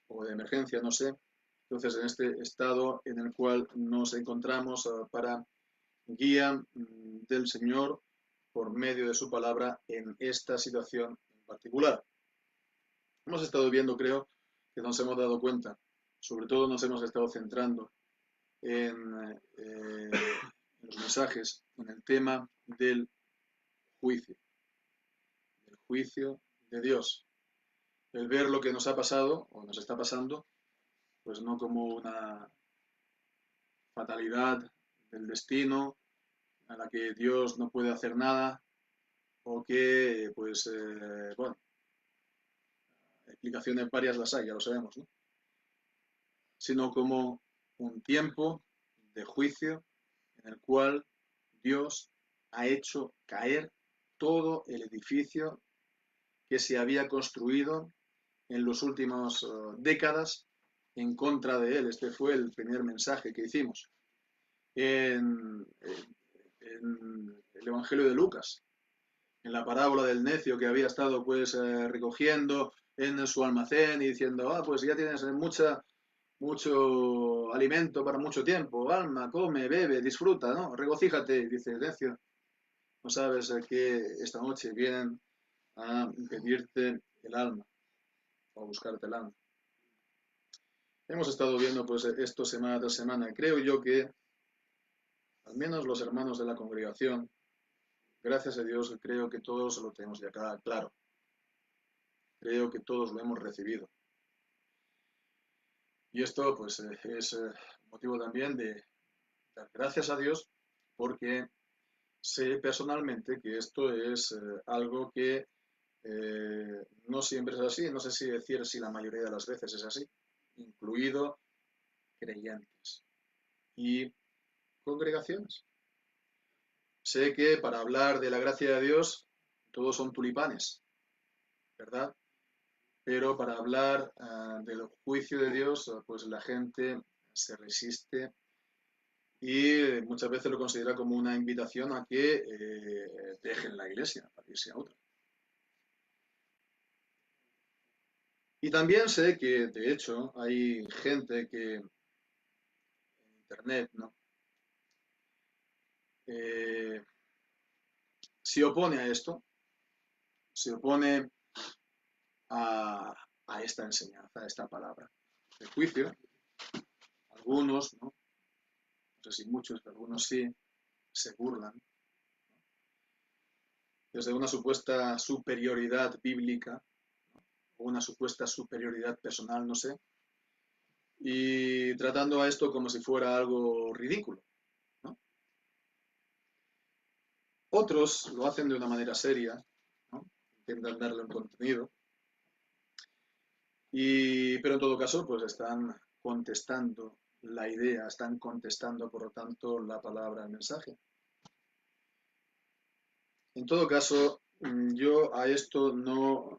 o de emergencia, no sé. Entonces, en este estado en el cual nos encontramos para guía del Señor por medio de su palabra en esta situación en particular. Hemos estado viendo, creo, que nos hemos dado cuenta, sobre todo nos hemos estado centrando en los mensajes, en el tema del juicio de Dios. El ver lo que nos ha pasado o nos está pasando, pues no como una fatalidad del destino a la que Dios no puede hacer nada o que, pues, bueno, explicaciones varias las hay, ya lo sabemos, ¿no? Sino como un tiempo de juicio en el cual Dios ha hecho caer todo el edificio que se había construido en las últimas décadas en contra de él. Este fue el primer mensaje que hicimos en el Evangelio de Lucas, en la parábola del necio que había estado pues recogiendo en su almacén y diciendo, pues ya tienes mucho alimento para mucho tiempo, alma, come, bebe, disfruta, ¿no? Regocíjate, dice el necio. No sabes que esta noche vienen a pedirte el alma o a buscarte el alma. Hemos estado viendo pues esto semana tras semana. Creo yo que al menos los hermanos de la congregación, gracias a Dios, creo que todos lo tenemos ya claro. Creo que todos lo hemos recibido. Y esto pues es motivo también de dar gracias a Dios porque sé personalmente que esto es algo que no siempre es así, no sé si decir si la mayoría de las veces es así, incluido creyentes y congregaciones. Sé que para hablar de la gracia de Dios todos son tulipanes, ¿verdad? Pero para hablar del juicio de Dios, pues la gente se resiste y muchas veces lo considera como una invitación a que dejen la iglesia para irse a otra. Y también sé que, de hecho, hay gente que en Internet, ¿no? Se opone a esto, se opone a esta enseñanza, a esta palabra. El juicio, algunos, ¿no? No sé si muchos, pero algunos sí, se burlan, ¿no? Desde una supuesta superioridad bíblica, ¿no? O una supuesta superioridad personal, no sé, y tratando a esto como si fuera algo ridículo, ¿no? Otros lo hacen de una manera seria, ¿no? Intentan darle un contenido, pero en todo caso, pues están contestando la idea, están contestando, por lo tanto, la palabra, el mensaje. En todo caso, yo a esto no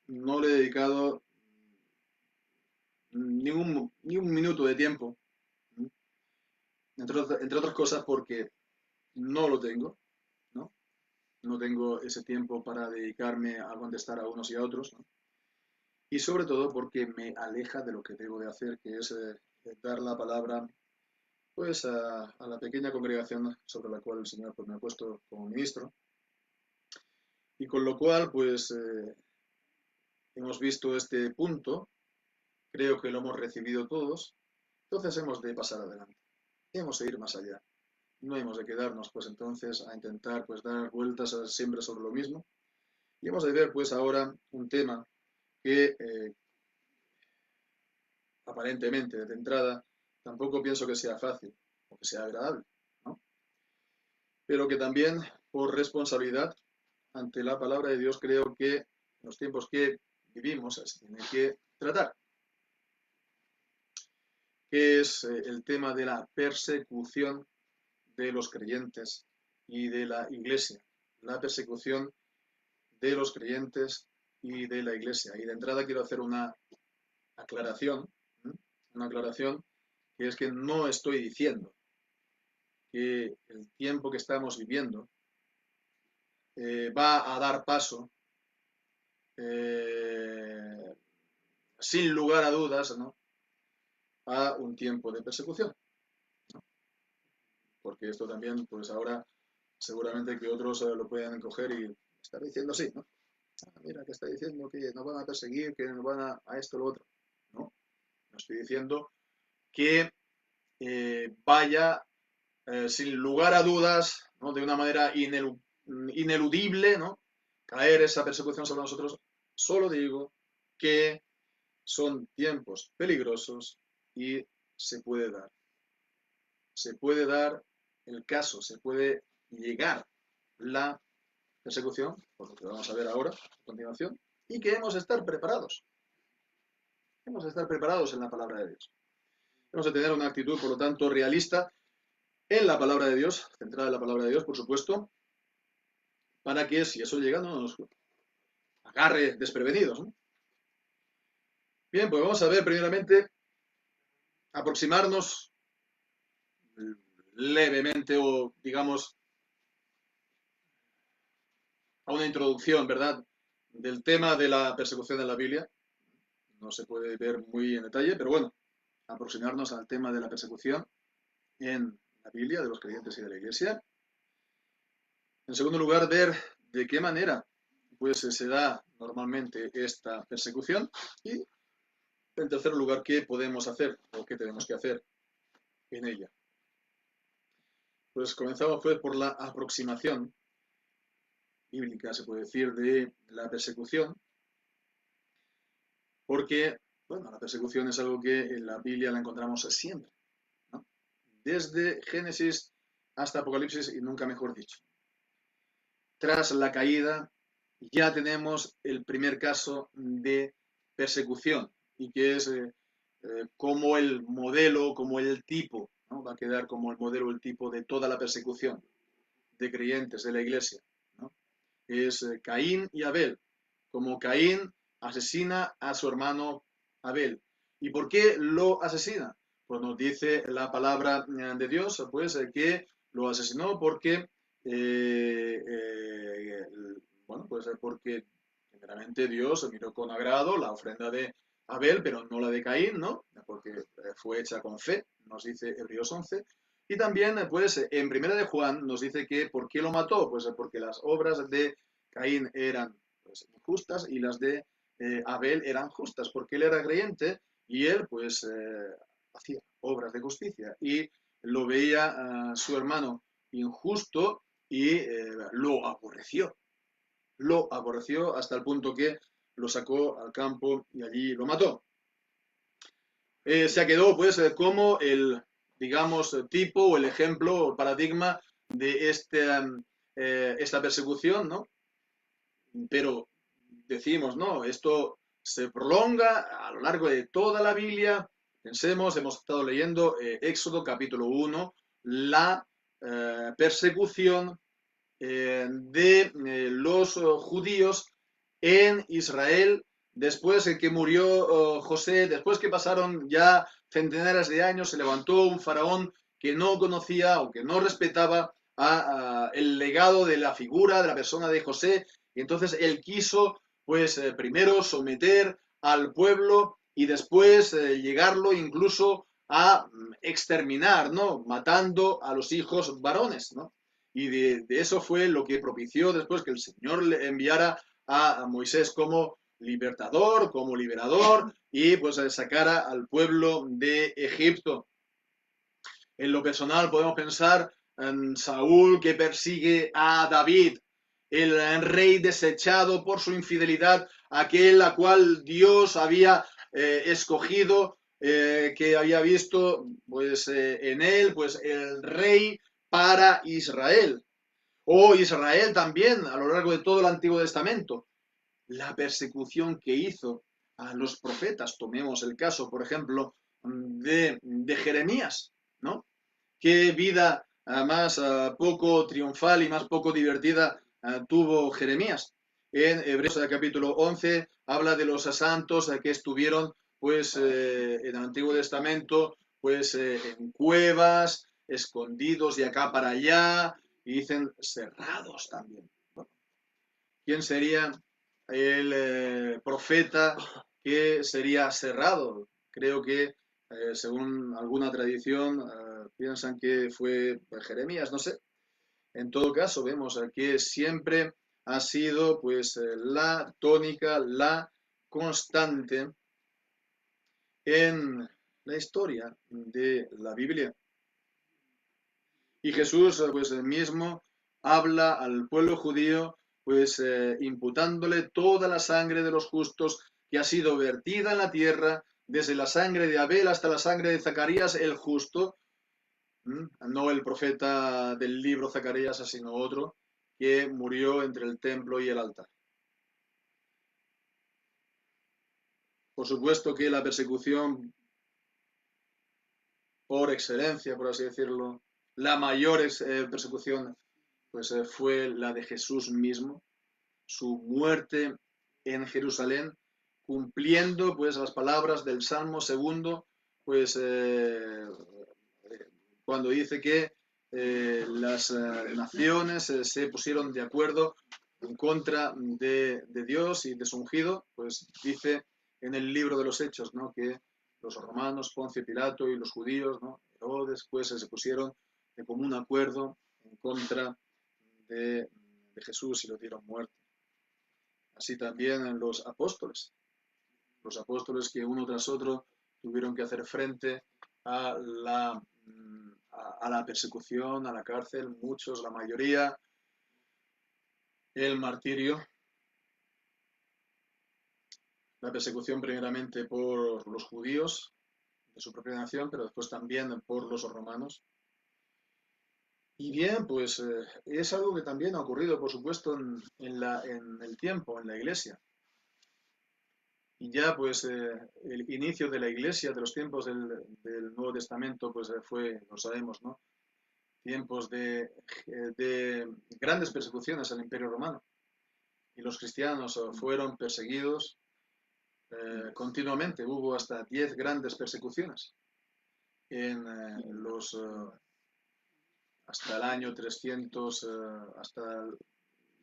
le he dedicado ni un minuto de tiempo, entre otras cosas porque no lo tengo, ¿no? No tengo ese tiempo para dedicarme a contestar a unos y a otros, ¿no? Y sobre todo porque me aleja de lo que debo de hacer, que es dar la palabra pues a la pequeña congregación sobre la cual el Señor pues, me ha puesto como ministro. Y con lo cual, pues hemos visto este punto, creo que lo hemos recibido todos, entonces hemos de pasar adelante, hemos de ir más allá. No hemos de quedarnos, pues entonces, a intentar pues dar vueltas siempre sobre lo mismo. Y hemos de ver, pues ahora, un tema que aparentemente, de entrada, tampoco pienso que sea fácil o que sea agradable, ¿no? Pero que también, por responsabilidad ante la palabra de Dios, creo que en los tiempos que vivimos se tiene que tratar, que es el tema de la persecución de los creyentes y de la Iglesia. La persecución de los creyentes y de la Iglesia. Y de entrada quiero hacer una aclaración, que es que no estoy diciendo que el tiempo que estamos viviendo va a dar paso, sin lugar a dudas, ¿no?, a un tiempo de persecución, ¿no? Porque esto también, pues ahora, seguramente que otros lo pueden coger y estar diciendo así, ¿no? Mira, que está diciendo que nos van a perseguir, que nos van a esto o lo otro. No, no estoy diciendo que vaya sin lugar a dudas, ¿no?, de una manera ineludible, ¿no?, caer esa persecución sobre nosotros. Solo digo que son tiempos peligrosos y se puede dar. Se puede dar el caso, se puede llegar la persecución, por lo que vamos a ver ahora, a continuación, y que hemos de estar preparados. Hemos de estar preparados en la palabra de Dios. Hemos de tener una actitud, por lo tanto, realista en la palabra de Dios, centrada en la palabra de Dios, por supuesto, para que si eso llega no nos agarre desprevenidos, ¿no? Bien, pues vamos a ver primeramente, aproximarnos levemente o digamos a una introducción, ¿verdad?, del tema de la persecución en la Biblia. No se puede ver muy en detalle, pero bueno, aproximarnos al tema de la persecución en la Biblia, de los creyentes y de la Iglesia. En segundo lugar, ver de qué manera pues se da normalmente esta persecución. Y en tercer lugar, qué podemos hacer o qué tenemos que hacer en ella. Pues comenzamos pues por la aproximación bíblica, se puede decir, de la persecución, porque, bueno, la persecución es algo que en la Biblia la encontramos siempre, ¿no?, desde Génesis hasta Apocalipsis, y nunca mejor dicho. Tras la caída ya tenemos el primer caso de persecución, y que es como el modelo, como el tipo, ¿no?, va a quedar como el modelo, el tipo de toda la persecución de creyentes de la Iglesia, ¿no? Es Caín y Abel. Como Caín asesina a su hermano Abel. ¿Y por qué lo asesina? Pues nos dice la palabra de Dios, pues que lo asesinó porque, bueno, pues porque primeramente Dios miró con agrado la ofrenda de Abel, pero no la de Caín, ¿no?, porque fue hecha con fe, nos dice Hebreos 11. Y también, pues, en Primera de Juan nos dice que ¿por qué lo mató? Pues porque las obras de Caín eran pues injustas y las de Abel eran justas, porque él era creyente y él pues hacía obras de justicia y lo veía a su hermano injusto y lo aborreció hasta el punto que lo sacó al campo y allí lo mató. Se quedó pues como el, digamos, tipo o el ejemplo o paradigma de esta persecución, ¿no? Pero decimos, no, esto se prolonga a lo largo de toda la Biblia. Pensemos, hemos estado leyendo Éxodo capítulo 1, la persecución de los judíos en Israel, después de que murió José, después que pasaron ya centenares de años, se levantó un faraón que no conocía o que no respetaba el legado de la figura, de la persona de José, y entonces él quiso, pues, primero someter al pueblo y después llegarlo incluso a exterminar, ¿no? Matando a los hijos varones, ¿no? Y de eso fue lo que propició después que el Señor le enviara a Moisés como libertador, como liberador, y pues sacara al pueblo de Egipto. En lo personal podemos pensar en Saúl que persigue a David, el rey desechado por su infidelidad, aquel a cual Dios había escogido, que había visto pues en él pues el rey para Israel. O Israel también, a lo largo de todo el Antiguo Testamento, la persecución que hizo a los profetas. Tomemos el caso, por ejemplo, de Jeremías, ¿no? Qué vida más poco triunfal y más poco divertida tuvo Jeremías. En Hebreos capítulo 11 habla de los santos que estuvieron pues en el Antiguo Testamento pues en cuevas, escondidos de acá para allá, y dicen cerrados también. Bueno, ¿quién sería el profeta que sería cerrado? Creo que, según alguna tradición, piensan que fue pues, Jeremías, no sé. En todo caso, vemos que siempre ha sido pues la tónica, la constante en la historia de la Biblia. Y Jesús, pues mismo, habla al pueblo judío, pues imputándole toda la sangre de los justos que ha sido vertida en la tierra, desde la sangre de Abel hasta la sangre de Zacarías el justo, no el profeta del libro Zacarías, sino otro, que murió entre el templo y el altar. Por supuesto que la persecución por excelencia, por así decirlo, la mayor persecución, pues fue la de Jesús mismo, su muerte en Jerusalén, cumpliendo pues las palabras del Salmo segundo, pues cuando dice que las naciones se pusieron de acuerdo en contra de Dios y de su ungido, pues dice en el libro de los Hechos, ¿no? Que los romanos, Poncio Pilato y los judíos, ¿no? Herodes, pues se pusieron de común acuerdo en contra de Jesús y lo dieron muerte. Así también en los apóstoles que uno tras otro tuvieron que hacer frente a la persecución, a la cárcel, muchos, la mayoría, el martirio, la persecución primeramente por los judíos de su propia nación, pero después también por los romanos. Y bien, pues es algo que también ha ocurrido, por supuesto, en el tiempo, en la iglesia. Y ya, pues, el inicio de la iglesia, de los tiempos del Nuevo Testamento, pues fue, lo sabemos, ¿no? Tiempos de grandes persecuciones al Imperio Romano. Y los cristianos fueron perseguidos continuamente. Hubo hasta 10 grandes persecuciones en hasta el año 300, hasta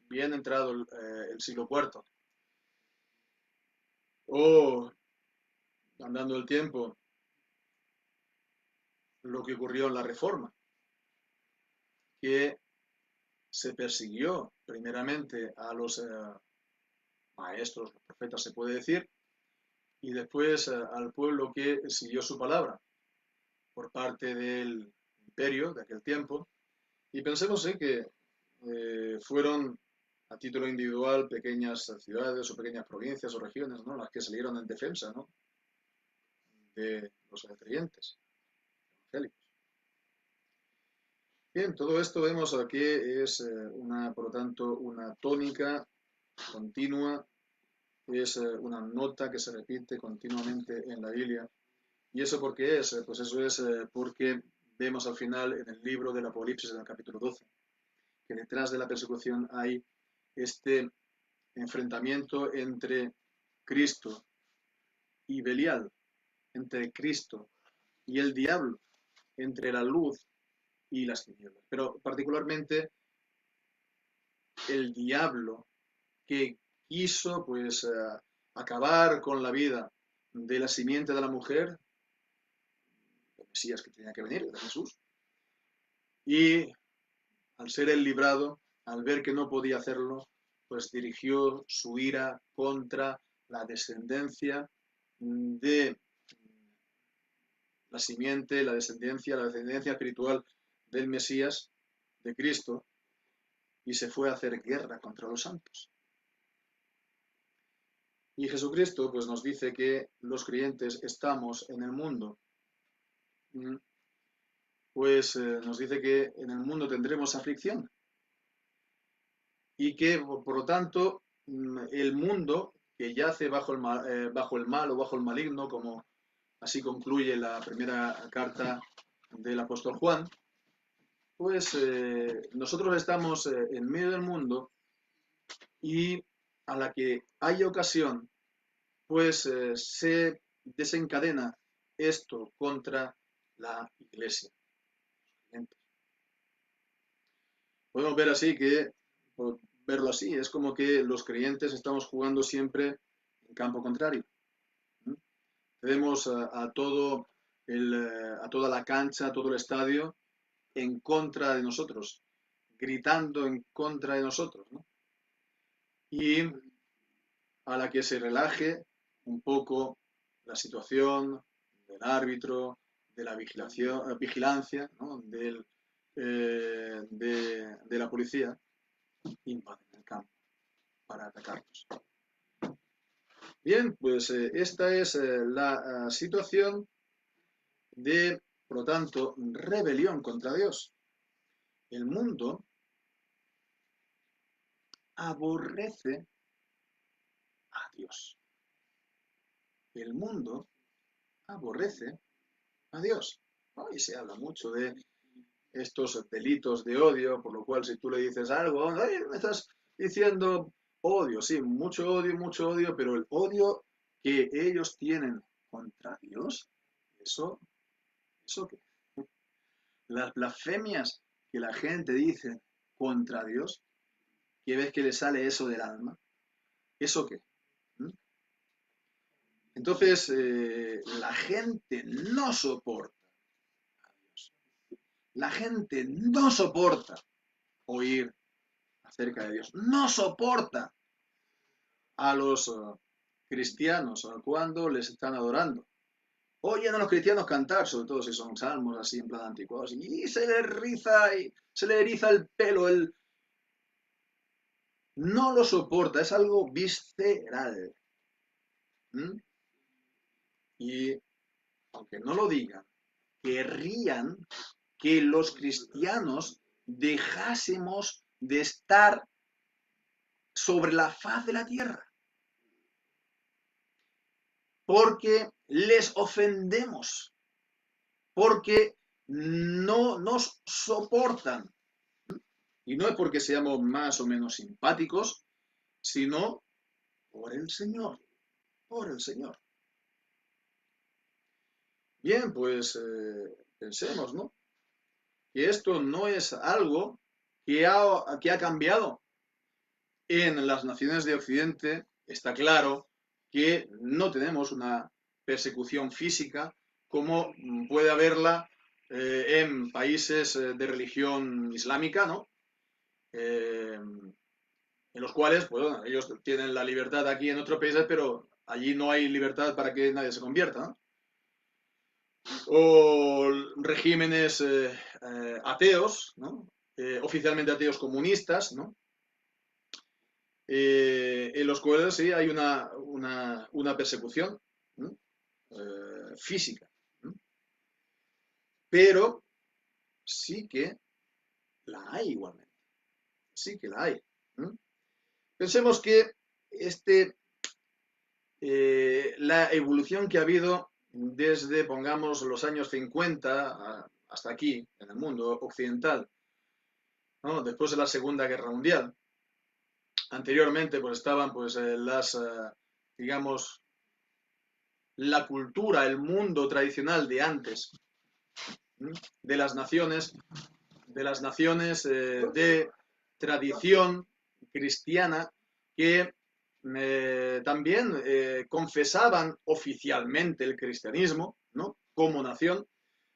bien entrado el siglo IV. O, andando el tiempo, lo que ocurrió en la Reforma, que se persiguió primeramente a los maestros, los profetas se puede decir, y después al pueblo que siguió su palabra por parte del imperio de aquel tiempo. Y pensemos que fueron a título individual pequeñas ciudades o pequeñas provincias o regiones, ¿no? Las que salieron en defensa, ¿no? De los creyentes evangélicos. Bien, todo esto vemos aquí es por lo tanto, una tónica continua, es una nota que se repite continuamente en la Biblia. ¿Y eso por qué es? Pues eso es porque vemos al final en el libro del Apocalipsis, en el capítulo 12, que detrás de la persecución hay este enfrentamiento entre Cristo y Belial, entre Cristo y el diablo, entre la luz y las tinieblas. Pero particularmente el diablo que quiso pues acabar con la vida de la simiente de la mujer, el Mesías que tenía que venir, de Jesús, y al ser él librado, al ver que no podía hacerlo, pues dirigió su ira contra la descendencia de la simiente, la descendencia espiritual del Mesías, de Cristo, y se fue a hacer guerra contra los santos. Y Jesucristo pues nos dice que los creyentes estamos en el mundo. Pues nos dice que en el mundo tendremos aflicción y que por lo tanto el mundo que yace bajo el mal o bajo el maligno, como así concluye la primera carta del apóstol Juan, pues nosotros estamos en medio del mundo y a la que hay ocasión, pues se desencadena esto contra la iglesia. Podemos ver así que, por verlo así, es como que los creyentes estamos jugando siempre en campo contrario. Tenemos a toda la cancha, a todo el estadio en contra de nosotros, gritando en contra de nosotros, ¿no? Y a la que se relaje un poco la situación del árbitro, de la vigilancia, ¿no? de la policía, invaden el campo para atacarnos. Bien, pues esta es la situación de, por lo tanto, rebelión contra Dios. El mundo aborrece a Dios. El mundo aborrece a Dios. Hoy se habla mucho de estos delitos de odio, por lo cual si tú le dices algo, "Ay, me estás diciendo odio", sí, mucho odio, pero el odio que ellos tienen contra Dios, eso qué. Las blasfemias que la gente dice contra Dios, que ves que le sale eso del alma, ¿eso qué? ¿Mm? Entonces, la gente no soporta a Dios. La gente no soporta oír acerca de Dios. No soporta a los cristianos cuando les están adorando. Oyen a los cristianos cantar, sobre todo si son salmos así en plan anticuados, y se le eriza el pelo, no lo soporta, es algo visceral. ¿Mm? Y aunque no lo digan, querrían que los cristianos dejásemos de estar sobre la faz de la tierra, porque les ofendemos, porque no nos soportan. Y no es porque seamos más o menos simpáticos, sino por el Señor, por el Señor. Bien, pues pensemos, ¿no? Que esto no es algo que ha cambiado en las naciones de Occidente. Está claro que no tenemos una persecución física como puede haberla en países de religión islámica, ¿no? En los cuales, pues, bueno, ellos tienen la libertad aquí en otros países, pero allí no hay libertad para que nadie se convierta, ¿no? O regímenes ateos, ¿no? Oficialmente ateos comunistas, ¿no? En los cuales sí hay una persecución, ¿no? Física, ¿no? Pero sí que la hay igualmente. Sí que la hay. Pensemos que la evolución que ha habido desde, pongamos, los años 50 hasta aquí, en el mundo occidental, ¿no? Después de la Segunda Guerra Mundial. Anteriormente, pues estaban pues digamos, la cultura, el mundo tradicional de antes, de las naciones, de tradición cristiana que también confesaban oficialmente el cristianismo, ¿no? Como nación,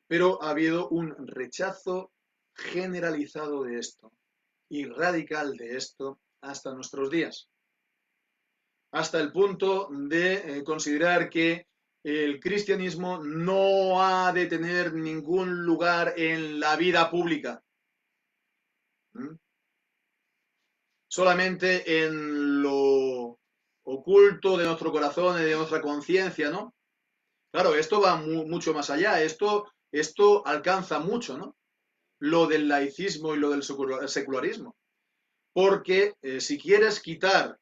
pero ha habido un rechazo generalizado de esto y radical de esto hasta nuestros días, hasta el punto de considerar que el cristianismo no ha de tener ningún lugar en la vida pública. Solamente en lo oculto de nuestro corazón y de nuestra conciencia, ¿no? Claro, esto va mucho más allá, esto alcanza mucho, ¿no? Lo del laicismo y lo del secularismo. Porque si quieres quitar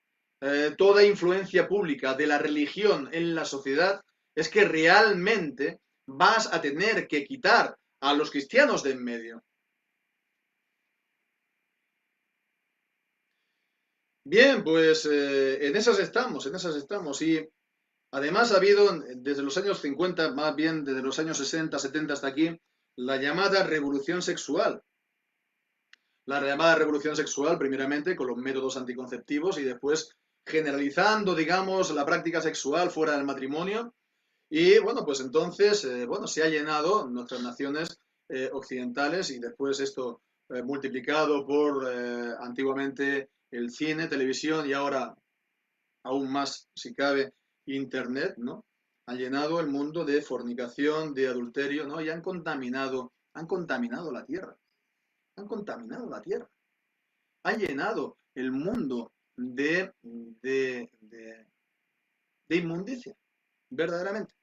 toda influencia pública de la religión en la sociedad, es que realmente vas a tener que quitar a los cristianos de en medio. Bien, pues en esas estamos, en esas estamos. Y además ha habido desde los años 50, más bien desde los años 60, 70 hasta aquí, la llamada revolución sexual. La llamada revolución sexual, primeramente con los métodos anticonceptivos y después generalizando, digamos, la práctica sexual fuera del matrimonio. Y bueno, pues entonces, bueno, se ha llenado nuestras naciones occidentales y después esto multiplicado por antiguamente el cine, televisión y ahora aún más, si cabe, internet, ¿no? Han llenado el mundo de fornicación, de adulterio, ¿no? Y han contaminado la tierra, han contaminado la tierra, han llenado el mundo de inmundicia, verdaderamente.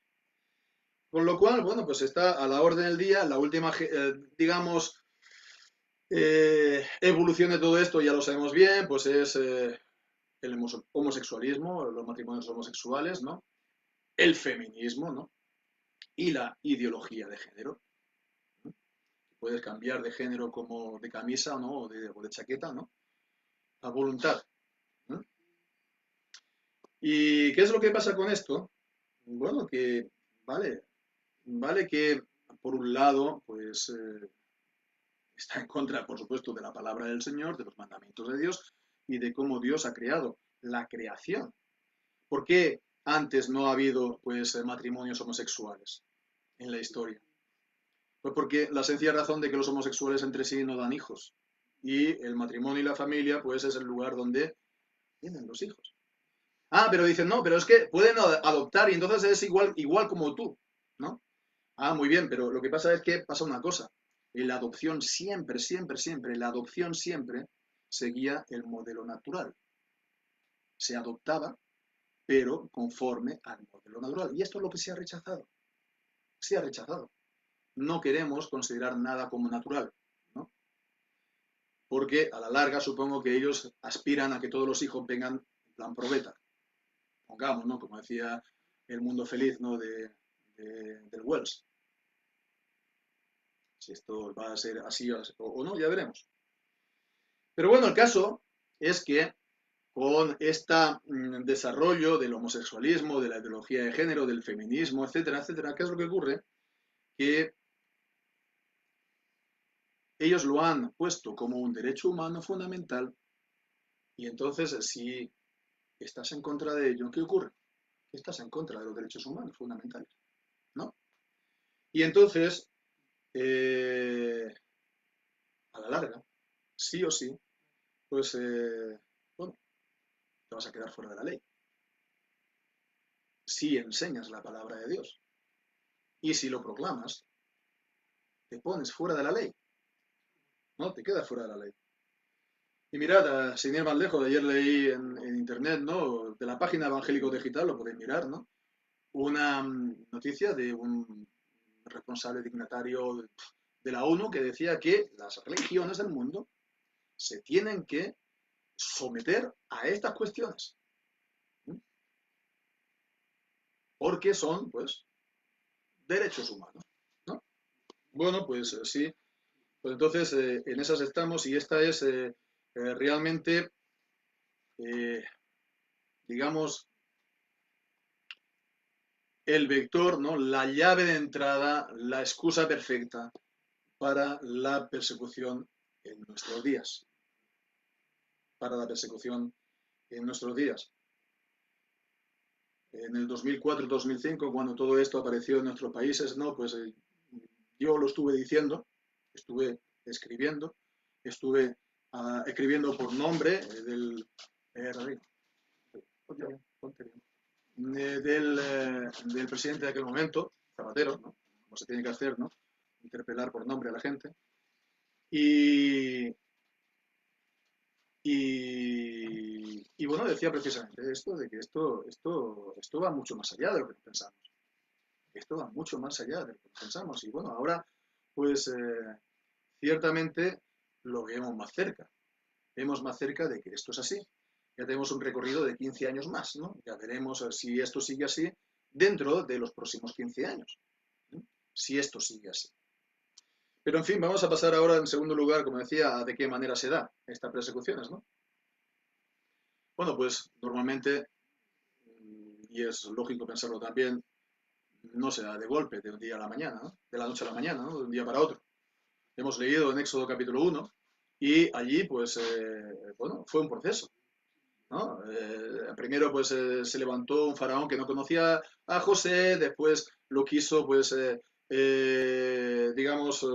Con lo cual, bueno, pues está a la orden del día, la última, digamos, evolución de todo esto, ya lo sabemos bien, pues es el homosexualismo, los matrimonios homosexuales, ¿no? El feminismo, ¿no? Y la ideología de género. ¿No? Puedes cambiar de género como de camisa, ¿no? O de chaqueta, ¿no? A voluntad. ¿No? ¿Y qué es lo que pasa con esto? Bueno, que vale que por un lado, pues está en contra, por supuesto, de la palabra del Señor, de los mandamientos de Dios y de cómo Dios ha creado la creación. ¿Por qué antes no ha habido pues matrimonios homosexuales en la historia? Pues porque la sencilla razón de que los homosexuales entre sí no dan hijos. Y el matrimonio y la familia pues es el lugar donde vienen los hijos. Ah, pero dicen, no, pero es que pueden adoptar y entonces es igual como tú, ¿no? Ah, muy bien, pero lo que pasa es que pasa una cosa. La adopción siempre, siempre, siempre, la adopción siempre seguía el modelo natural. Se adoptaba, pero conforme al modelo natural. Y esto es lo que se ha rechazado. Se ha rechazado. No queremos considerar nada como natural, ¿no? Porque a la larga supongo que ellos aspiran a que todos los hijos vengan en plan probeta. Pongamos, ¿no? Como decía el mundo feliz, ¿no? Del Wells. Si esto va a ser así o no, ya veremos. Pero bueno, el caso es que con este desarrollo del homosexualismo, de la ideología de género, del feminismo, etcétera, etcétera, ¿qué es lo que ocurre? Que ellos lo han puesto como un derecho humano fundamental y entonces si estás en contra de ello, ¿qué ocurre? Estás en contra de los derechos humanos fundamentales, ¿no? Y entonces, a la larga, sí o sí, pues, bueno, te vas a quedar fuera de la ley. Si enseñas la palabra de Dios y si lo proclamas, te pones fuera de la ley, ¿no? Te quedas fuera de la ley. Y mirad, sin ir más lejos, ayer leí en internet, ¿no? De la página Evangélico Digital, lo podéis mirar, ¿no? Una noticia de un responsable dignatario de la ONU que decía que las religiones del mundo se tienen que someter a estas cuestiones. Porque son, pues, derechos humanos, ¿no? Bueno, pues sí. Pues entonces en esas estamos y esta es realmente, digamos, el vector, ¿no? La llave de entrada, la excusa perfecta para la persecución en nuestros días. Para la persecución en nuestros días. En el 2004-2005, cuando todo esto apareció en nuestros países, ¿no? Pues yo lo estuve diciendo, estuve escribiendo, estuve escribiendo por nombre del del presidente de aquel momento, Zapatero, ¿no? Como se tiene que hacer, ¿no? Interpelar por nombre a la gente. Y bueno, decía precisamente esto, de que esto va mucho más allá de lo que pensamos. Esto va mucho más allá de lo que pensamos. Y bueno, ahora, pues, ciertamente lo vemos más cerca. Vemos más cerca de que esto es así. Ya tenemos un recorrido de 15 años más, ¿no? Ya veremos si esto sigue así dentro de los próximos 15 años. ¿No? Si esto sigue así. Pero en fin, vamos a pasar ahora en segundo lugar, como decía, a de qué manera se da estas persecuciones, ¿no? Bueno, pues normalmente, y es lógico pensarlo también, no se da de golpe, de un día a la mañana, ¿no? De la noche a la mañana, ¿no? De un día para otro. Hemos leído en Éxodo capítulo 1 y allí, pues, bueno, fue un proceso, ¿no? Primero, pues, se levantó un faraón que no conocía a José, después lo quiso, pues, digamos,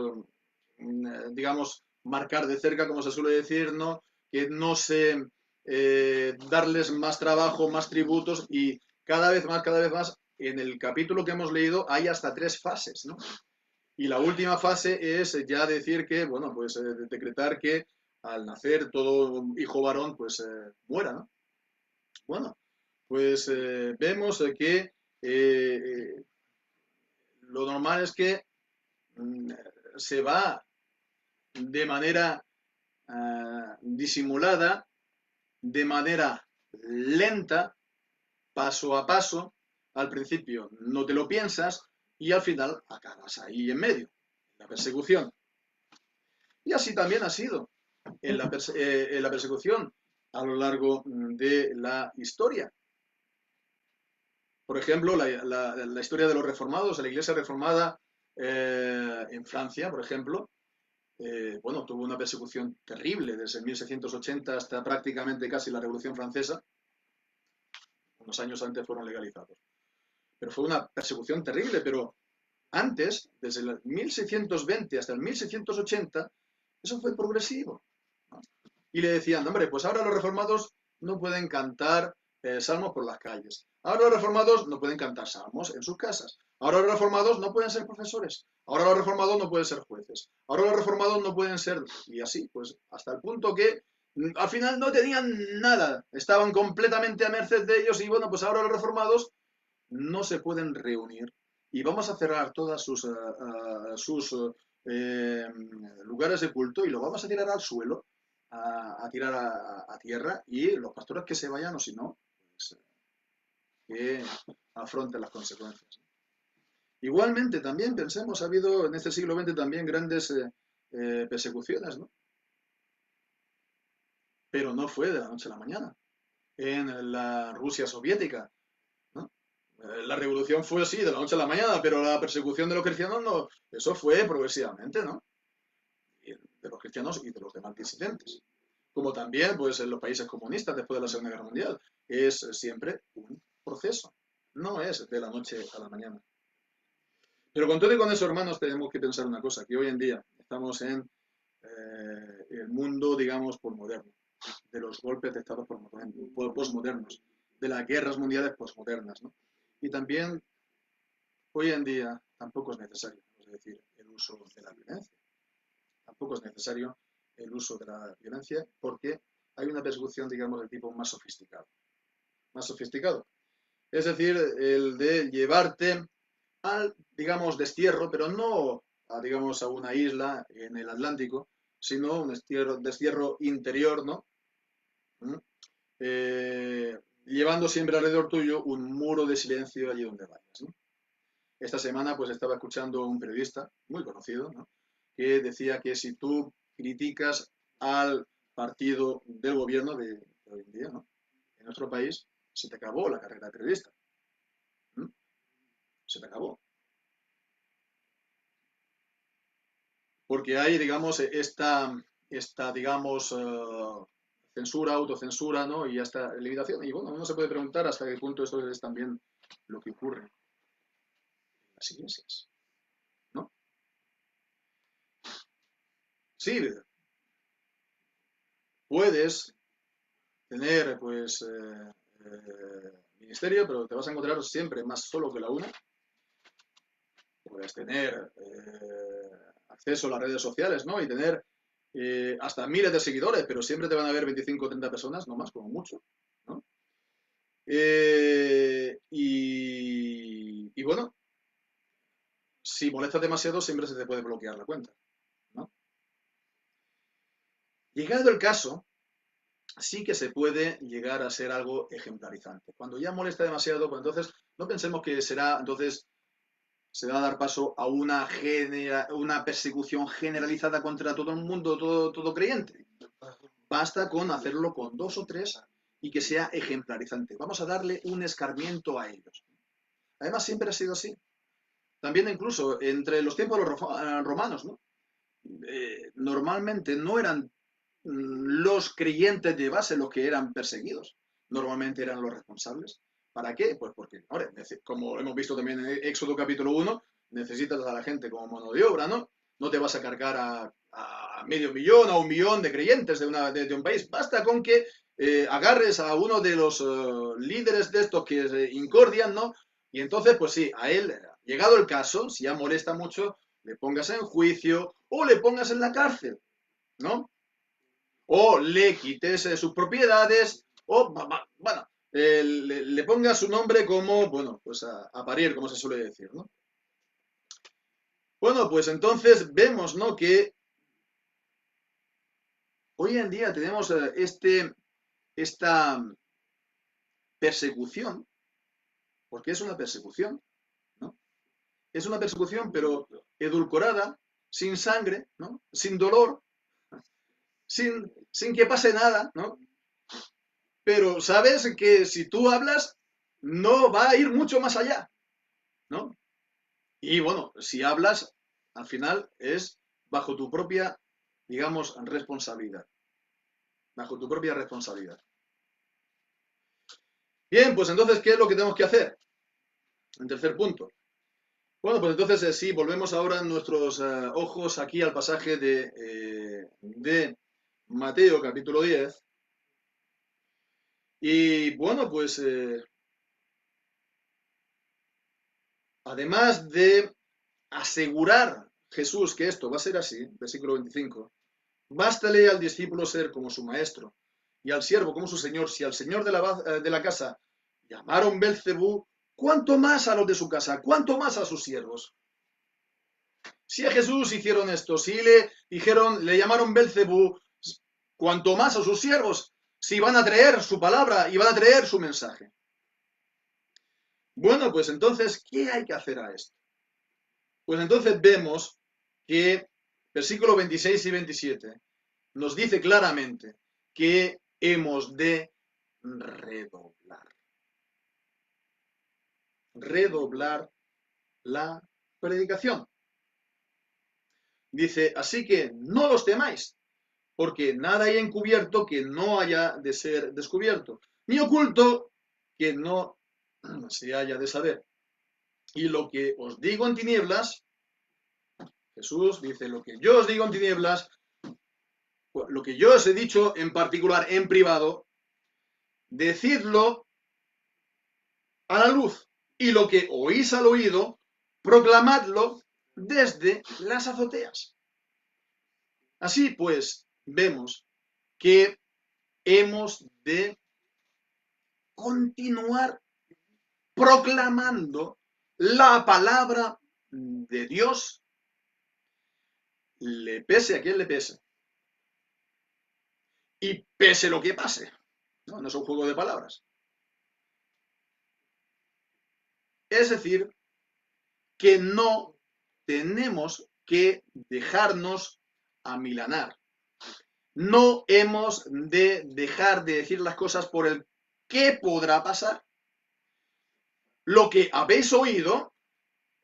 digamos, marcar de cerca, como se suele decir, ¿no? Que no se darles más trabajo, más tributos y cada vez más, en el capítulo que hemos leído hay hasta 3 fases, ¿no? Y la última fase es ya decir que, bueno, pues decretar que al nacer todo hijo varón, pues muera, ¿no? Bueno, pues vemos que lo normal es que se va de manera disimulada, de manera lenta, paso a paso. Al principio no te lo piensas y al final acabas ahí en medio, en la persecución. Y así también ha sido en la persecución a lo largo de la historia. Por ejemplo, la historia de los reformados, la Iglesia reformada en Francia, por ejemplo, bueno, tuvo una persecución terrible desde 1680 hasta prácticamente casi la Revolución Francesa. Unos años antes fueron legalizados. Pero fue una persecución terrible, pero antes, desde el 1620 hasta el 1680, eso fue progresivo, ¿no? Y le decían, hombre, pues ahora los reformados no pueden cantar salmos por las calles. Ahora los reformados no pueden cantar salmos en sus casas. Ahora los reformados no pueden ser profesores. Ahora los reformados no pueden ser jueces. Ahora los reformados no pueden ser... Y así, pues, hasta el punto que al final no tenían nada. Estaban completamente a merced de ellos y bueno, pues ahora los reformados no se pueden reunir y vamos a cerrar todas sus lugares de culto y lo vamos a tirar al suelo, a tirar a tierra y los pastores que se vayan o si no, pues, que afronten las consecuencias. Igualmente, también pensemos, ha habido en este siglo XX también grandes persecuciones, ¿no? Pero no fue de la noche a la mañana. En la Rusia soviética, ¿no? La revolución fue así, de la noche a la mañana, pero la persecución de los cristianos no, eso fue progresivamente, ¿no? De los cristianos y de los demás disidentes. Como también, pues, en los países comunistas después de la Segunda Guerra Mundial. Es siempre un proceso, no es de la noche a la mañana. Pero con todo y con eso, hermanos, tenemos que pensar una cosa, que hoy en día estamos en el mundo, digamos, posmoderno, de los golpes de Estado posmodernos, de las guerras mundiales posmodernas, ¿no? Y también, hoy en día, tampoco es necesario, es decir, el uso de la violencia. Tampoco es necesario el uso de la violencia porque hay una persecución, digamos, de tipo más sofisticado. Más sofisticado. Es decir, el de llevarte al, digamos, destierro, pero no a, digamos, a una isla en el Atlántico, sino un destierro interior, ¿no? ¿Mm? Llevando siempre alrededor tuyo un muro de silencio allí donde vayas, ¿no? Esta semana pues estaba escuchando a un periodista muy conocido, ¿no?, que decía que si tú criticas al partido del gobierno de hoy en día, ¿no?, en nuestro país, se te acabó la carrera de periodista. ¿Mm? Se te acabó. Porque hay, digamos, digamos, censura, autocensura, ¿no? Y hasta limitación. Y bueno, uno se puede preguntar hasta qué punto esto es también lo que ocurre en las iglesias, ¿no? Sí, puedes tener, pues, ministerio, pero te vas a encontrar siempre más solo que la una. Puedes tener acceso a las redes sociales, ¿no? Y tener hasta miles de seguidores, pero siempre te van a ver 25 o 30 personas, no más, como mucho, ¿no? Y bueno, si molestas demasiado, siempre se te puede bloquear la cuenta, ¿no? Llegado el caso, sí que se puede llegar a ser algo ejemplarizante. Cuando ya molesta demasiado, pues entonces no pensemos que será, entonces se va a dar paso a una persecución generalizada contra todo el mundo, todo creyente. Basta con hacerlo con 2 o 3 y que sea ejemplarizante. Vamos a darle un escarmiento a ellos. Además, siempre ha sido así. También incluso entre los tiempos de los romanos, ¿no? Normalmente no eran los creyentes de base los que eran perseguidos, normalmente eran los responsables. ¿Para qué? Pues porque, ahora, como hemos visto también en Éxodo capítulo 1, necesitas a la gente como mano de obra, ¿no? No te vas a cargar a medio millón, a 1 millón de creyentes de un país. Basta con que agarres a uno de los líderes de estos que se incordian, ¿no? Y entonces, pues sí, a él, llegado el caso, si ya molesta mucho, le pongas en juicio o le pongas en la cárcel, ¿no? O le quites sus propiedades, o, bueno, le ponga su nombre como, bueno, pues a parir, como se suele decir, ¿no? Bueno, pues entonces vemos, ¿no?, que hoy en día tenemos esta persecución, porque es una persecución, ¿no? Es una persecución, pero edulcorada, sin sangre, ¿no?, sin dolor, sin que pase nada, ¿no? Pero sabes que si tú hablas, no va a ir mucho más allá, ¿no? Y bueno, si hablas, al final es bajo tu propia, digamos, responsabilidad. Bajo tu propia responsabilidad. Bien, pues entonces, ¿qué es lo que tenemos que hacer? En tercer punto. Bueno, pues entonces sí, volvemos ahora nuestros ojos aquí al pasaje de Mateo capítulo 10. Y bueno, pues además de asegurar Jesús que esto va a ser así, versículo 25, bástale al discípulo ser como su maestro y al siervo como su señor. Si al señor de la casa llamaron Belcebú, ¿cuánto más a los de su casa? ¿Cuánto más a sus siervos? Si a Jesús hicieron esto, si le llamaron Belcebú, cuanto más a sus siervos, si van a traer su palabra y van a traer su mensaje. Bueno, pues entonces, ¿qué hay que hacer a esto? Pues entonces vemos que versículos 26 y 27 nos dice claramente que hemos de redoblar. Redoblar la predicación. Dice, así que no los temáis, porque nada hay encubierto que no haya de ser descubierto, ni oculto que no se haya de saber. Y lo que os digo en tinieblas, Jesús dice, lo que yo os digo en tinieblas, lo que yo os he dicho en particular en privado, decidlo a la luz, y lo que oís al oído, proclamadlo desde las azoteas. Así pues, vemos que hemos de continuar proclamando la palabra de Dios, le pese a quien le pese. y pese lo que pase. No es un juego de palabras. Es decir, que no tenemos que dejarnos amilanar. No hemos de dejar de decir las cosas por el qué podrá pasar. Lo que habéis oído,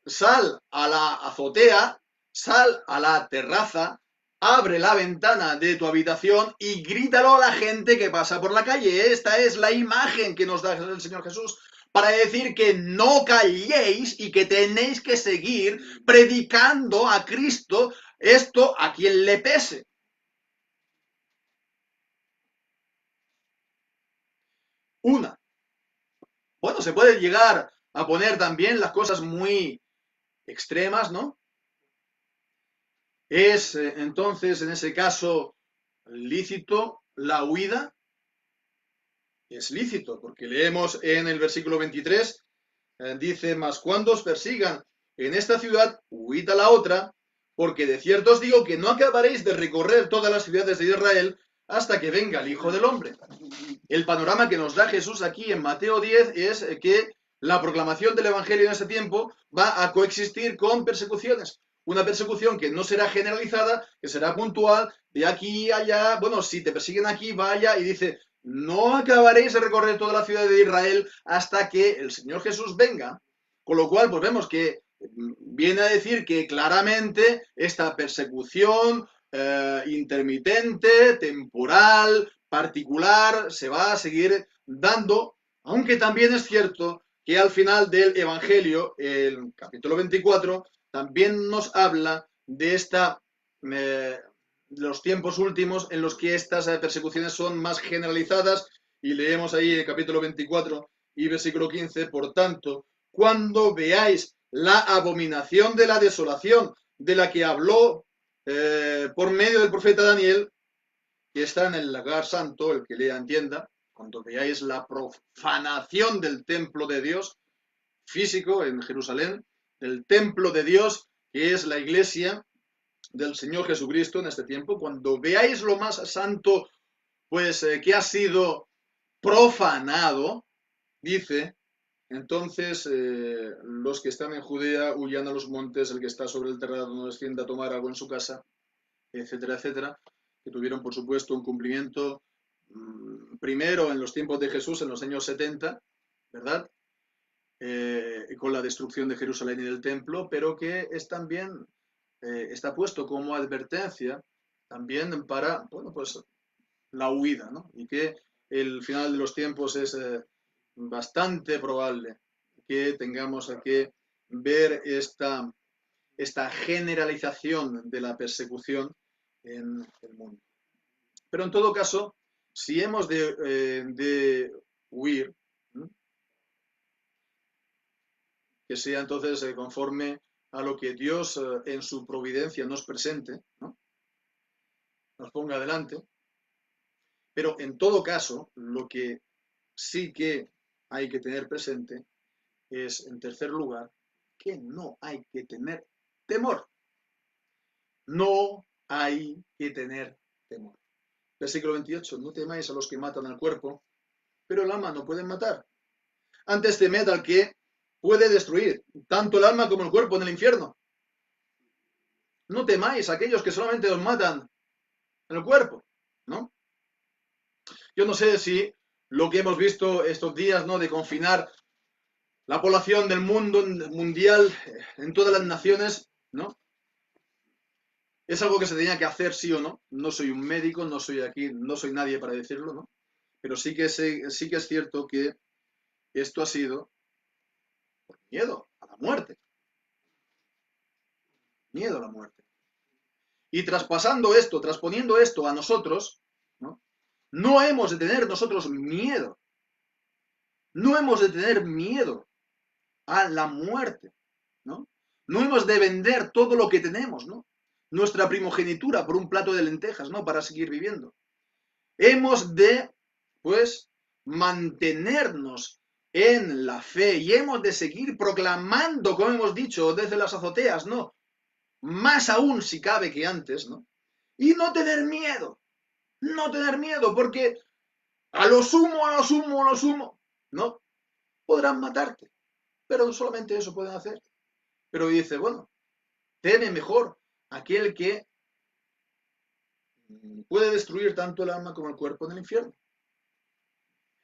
sal a la azotea, sal a la terraza, abre la ventana de tu habitación y grítalo a la gente que pasa por la calle. Esta es la imagen que nos da el Señor Jesús para decir que no calléis y que tenéis que seguir predicando a Cristo, esto a quien le pese. Bueno, se puede llegar a poner también las cosas muy extremas, ¿no? Es entonces, en ese caso, lícito la huida. Es lícito, porque leemos en el versículo 23, dice, mas cuando os persigan en esta ciudad, huid a la otra, porque de cierto os digo que no acabaréis de recorrer todas las ciudades de Israel hasta que venga el Hijo del Hombre. El panorama que nos da Jesús aquí en Mateo 10 es que la proclamación del Evangelio en ese tiempo va a coexistir con persecuciones. Una persecución que no será generalizada, que será puntual, de aquí a allá. Bueno, si te persiguen aquí, vaya, y dice, no acabaréis de recorrer toda la ciudad de Israel hasta que el Señor Jesús venga. Con lo cual, pues vemos que viene a decir que claramente esta persecución intermitente, temporal, particular, se va a seguir dando, aunque también es cierto que al final del Evangelio, el capítulo 24, también nos habla de los tiempos últimos en los que estas persecuciones son más generalizadas, y leemos ahí el capítulo 24 y versículo 15, por tanto, cuando veáis la abominación de la desolación de la que habló por medio del profeta Daniel, que está en el lugar santo, el que lea entienda, cuando veáis la profanación del templo de Dios físico en Jerusalén, el templo de Dios, que es la iglesia del Señor Jesucristo en este tiempo, cuando veáis lo más santo, pues que ha sido profanado, dice, entonces los que están en Judea huyan a los montes, el que está sobre el terrado no descienda a tomar algo en su casa, etcétera, etcétera, que tuvieron por supuesto un cumplimiento primero en los tiempos de Jesús, en los años 70, ¿verdad? Con la destrucción de Jerusalén y del templo, pero que es también, está puesto como advertencia también para, bueno, pues la huida, ¿no? Y que el final de los tiempos es bastante probable que tengamos que ver esta generalización de la persecución en el mundo. Pero en todo caso, si hemos de huir, ¿no?, que sea entonces conforme a lo que Dios en su providencia nos presente, ¿no?, nos ponga adelante. Pero en todo caso, lo que sí que hay que tener presente es, en tercer lugar, que no hay que tener temor. No hay que tener temor. Versículo 28, no temáis a los que matan al cuerpo, pero el alma no pueden matar. Antes temed al que puede destruir tanto el alma como el cuerpo en el infierno. No temáis a aquellos que solamente os matan en el cuerpo, ¿no? Yo no sé si lo que hemos visto estos días, ¿no?, de confinar la población del mundo mundial en todas las naciones, ¿no?, es algo que se tenía que hacer sí o no. No soy un médico, no soy aquí, no soy nadie para decirlo, ¿no? Pero sí que es cierto que esto ha sido por miedo a la muerte. Miedo a la muerte. Y trasponiendo esto a nosotros, ¿no?, no hemos de tener nosotros miedo. No hemos de tener miedo a la muerte, ¿no? No hemos de vender todo lo que tenemos, ¿no?, nuestra primogenitura por un plato de lentejas, ¿no?, para seguir viviendo. Hemos de, pues, mantenernos en la fe y hemos de seguir proclamando, como hemos dicho, desde las azoteas, ¿no?, más aún si cabe que antes, ¿no?, y no tener miedo. No tener miedo, porque a lo sumo, no, podrán matarte. Pero solamente eso pueden hacer. Pero dice, bueno, teme mejor aquel que puede destruir tanto el alma como el cuerpo en el infierno.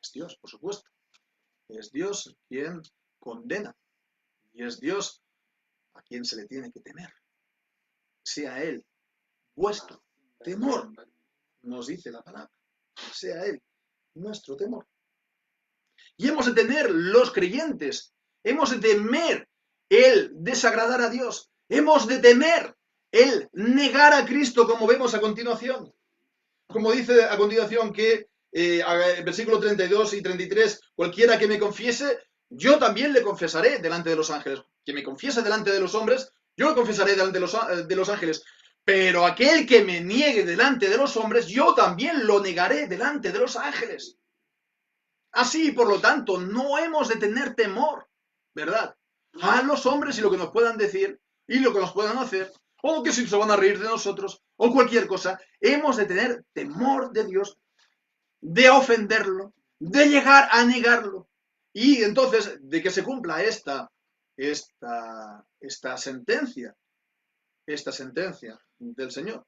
Es Dios, por supuesto. Es Dios quien condena. Y es Dios a quien se le tiene que temer. Sea Él vuestro temor, nos dice la palabra. Sea Él nuestro temor. Y hemos de tener los creyentes, hemos de temer el desagradar a Dios, hemos de temer el negar a Cristo, como vemos a continuación. Como dice a continuación que versículo 32 y 33, cualquiera que me confiese, yo también le confesaré delante de los ángeles. Que me confiese delante de los hombres, yo lo confesaré delante de los ángeles. Pero aquel que me niegue delante de los hombres, yo también lo negaré delante de los ángeles. Así, por lo tanto, no hemos de tener temor, ¿verdad? A los hombres y lo que nos puedan decir y lo que nos puedan hacer, o que si se van a reír de nosotros, o cualquier cosa. Hemos de tener temor de Dios, de ofenderlo, de llegar a negarlo. Y entonces, de que se cumpla esta sentencia del Señor.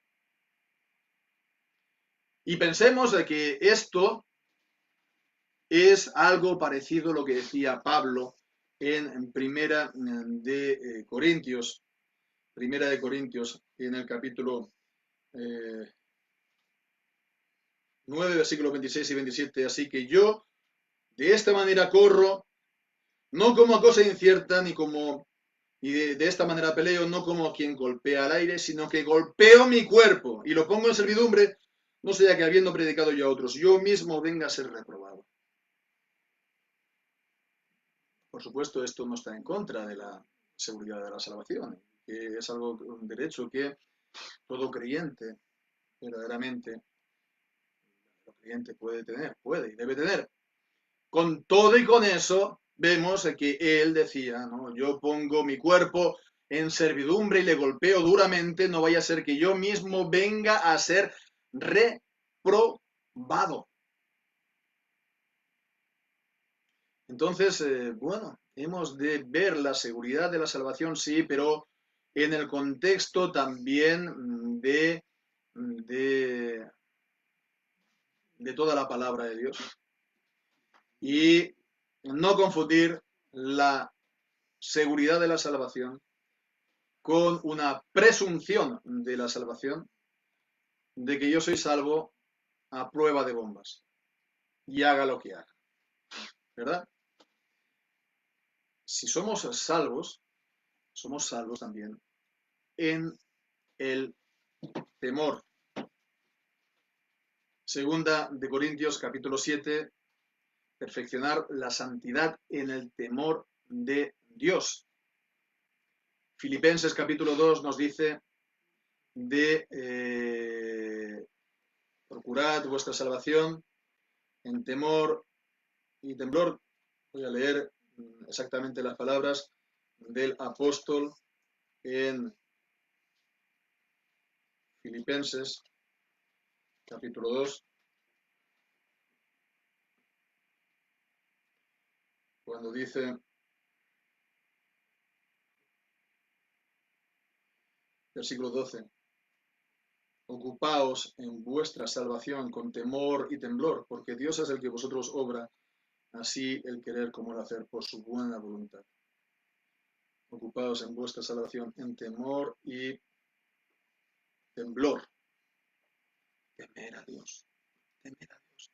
Y pensemos de que esto es algo parecido a lo que decía Pablo en Primera de Corintios, en el capítulo 9, versículos 26 y 27. Así que yo de esta manera corro, no como a cosa incierta, y de esta manera peleo, no como quien golpea al aire, sino que golpeo mi cuerpo y lo pongo en servidumbre, no sea que habiendo predicado yo a otros, yo mismo venga a ser reprobado. Por supuesto, esto no está en contra de la seguridad de la salvación, que es un derecho que todo creyente, verdaderamente, puede y debe tener. Con todo y con eso, vemos que él decía, ¿no? Yo pongo mi cuerpo en servidumbre y le golpeo duramente, no vaya a ser que yo mismo venga a ser reprobado. Entonces, bueno, hemos de ver la seguridad de la salvación, sí, pero en el contexto también de toda la palabra de Dios. Y no confundir la seguridad de la salvación con una presunción de la salvación, de que yo soy salvo a prueba de bombas y haga lo que haga, ¿verdad? Si somos salvos también en el temor. Segunda de Corintios capítulo 7, perfeccionar la santidad en el temor de Dios. Filipenses capítulo 2 nos dice de procurad vuestra salvación en temor y temblor. Voy a leer exactamente las palabras del apóstol en Filipenses capítulo 2, cuando dice, versículo 12, ocupaos en vuestra salvación con temor y temblor, porque Dios es el que vosotros obra, así el querer como el hacer por su buena voluntad. Ocupaos en vuestra salvación en temor y temblor. Temer a Dios,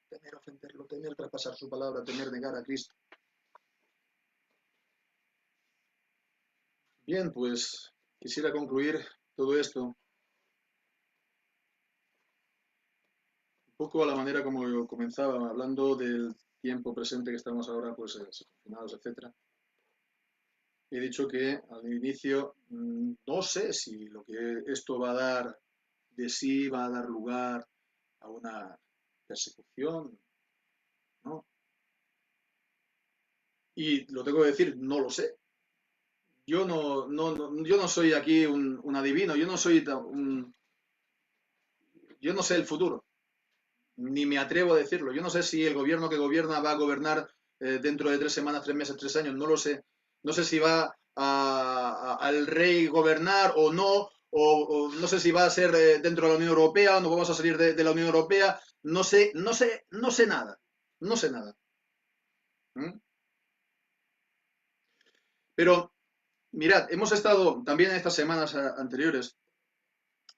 temer ofenderlo, temer traspasar su palabra, temer negar a Cristo. Bien, pues quisiera concluir todo esto un poco a la manera como yo comenzaba, hablando del tiempo presente que estamos ahora, pues confinados, etcétera. He dicho que al inicio no sé si lo que esto va a dar de sí va a dar lugar a una persecución, ¿no? Y lo tengo que decir, no lo sé. Yo no soy aquí un adivino, yo no sé el futuro. ni me atrevo a decirlo. Yo no sé si el gobierno que gobierna va a gobernar dentro de 3 semanas, 3 meses, 3 años, no lo sé. No sé si va al rey gobernar o no, o no sé si va a ser dentro de la Unión Europea o no vamos a salir de la Unión Europea. No sé, no sé, no sé nada. No sé nada. ¿Mm? Pero mirad, hemos estado también en estas semanas anteriores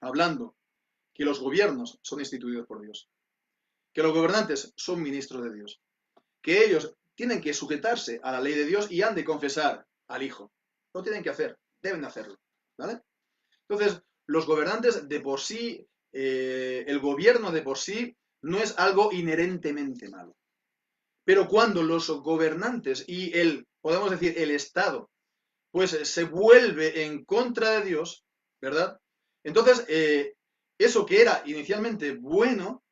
hablando que los gobiernos son instituidos por Dios, que los gobernantes son ministros de Dios, que ellos tienen que sujetarse a la ley de Dios y han de confesar al Hijo. Lo tienen que hacer, deben hacerlo. ¿Vale? Entonces, los gobernantes de por sí, el gobierno de por sí, no es algo inherentemente malo. Pero cuando los gobernantes y podemos decir, el Estado, pues se vuelve en contra de Dios, ¿verdad? Entonces, eso que era inicialmente bueno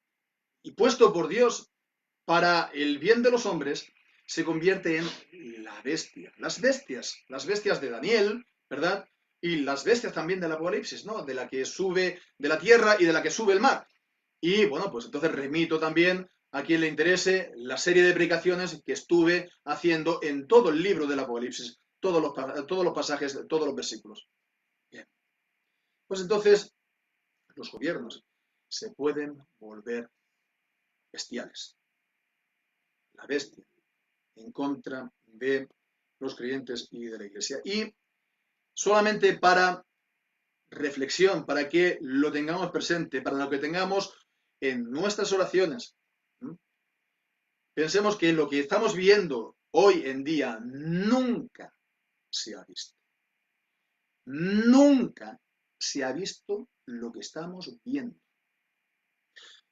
y puesto por Dios para el bien de los hombres, se convierte en la bestia. Las bestias de Daniel, ¿verdad? Y las bestias también del Apocalipsis, ¿no? De la que sube de la tierra y de la que sube el mar. Y bueno, pues entonces remito también a quien le interese la serie de predicaciones que estuve haciendo en todo el libro del Apocalipsis, todos los pasajes, todos los versículos. Bien. Pues entonces los gobiernos se pueden volver bestiales. La bestia en contra de los creyentes y de la iglesia. Y solamente para reflexión, para que lo tengamos presente, para lo que tengamos en nuestras oraciones. Pensemos que lo que estamos viendo hoy en día nunca se ha visto. Nunca se ha visto lo que estamos viendo.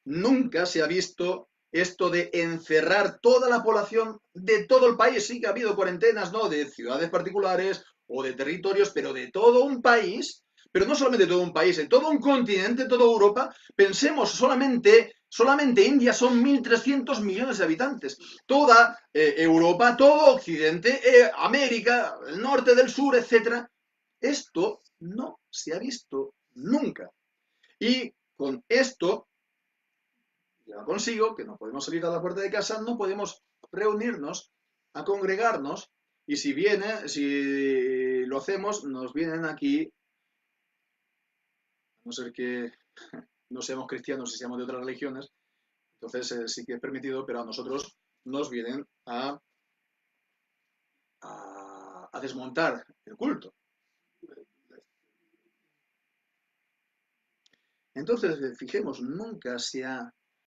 Nunca se ha visto esto de encerrar toda la población de todo el país. Sí que ha habido cuarentenas, ¿no? De ciudades particulares o de territorios, pero de todo un país, pero no solamente de todo un país, de todo un continente, toda Europa. Pensemos, solamente India son 1.300 millones de habitantes. Toda Europa, todo Occidente, América, el norte del sur, etc. Esto no se ha visto nunca. Y con esto lleva consigo que no podemos salir a la puerta de casa, no podemos reunirnos, a congregarnos, y si lo hacemos, nos vienen aquí, a no ser que no seamos cristianos y seamos de otras religiones, entonces sí que es permitido, pero a nosotros nos vienen a desmontar el culto. Entonces, fijemos, nunca se ha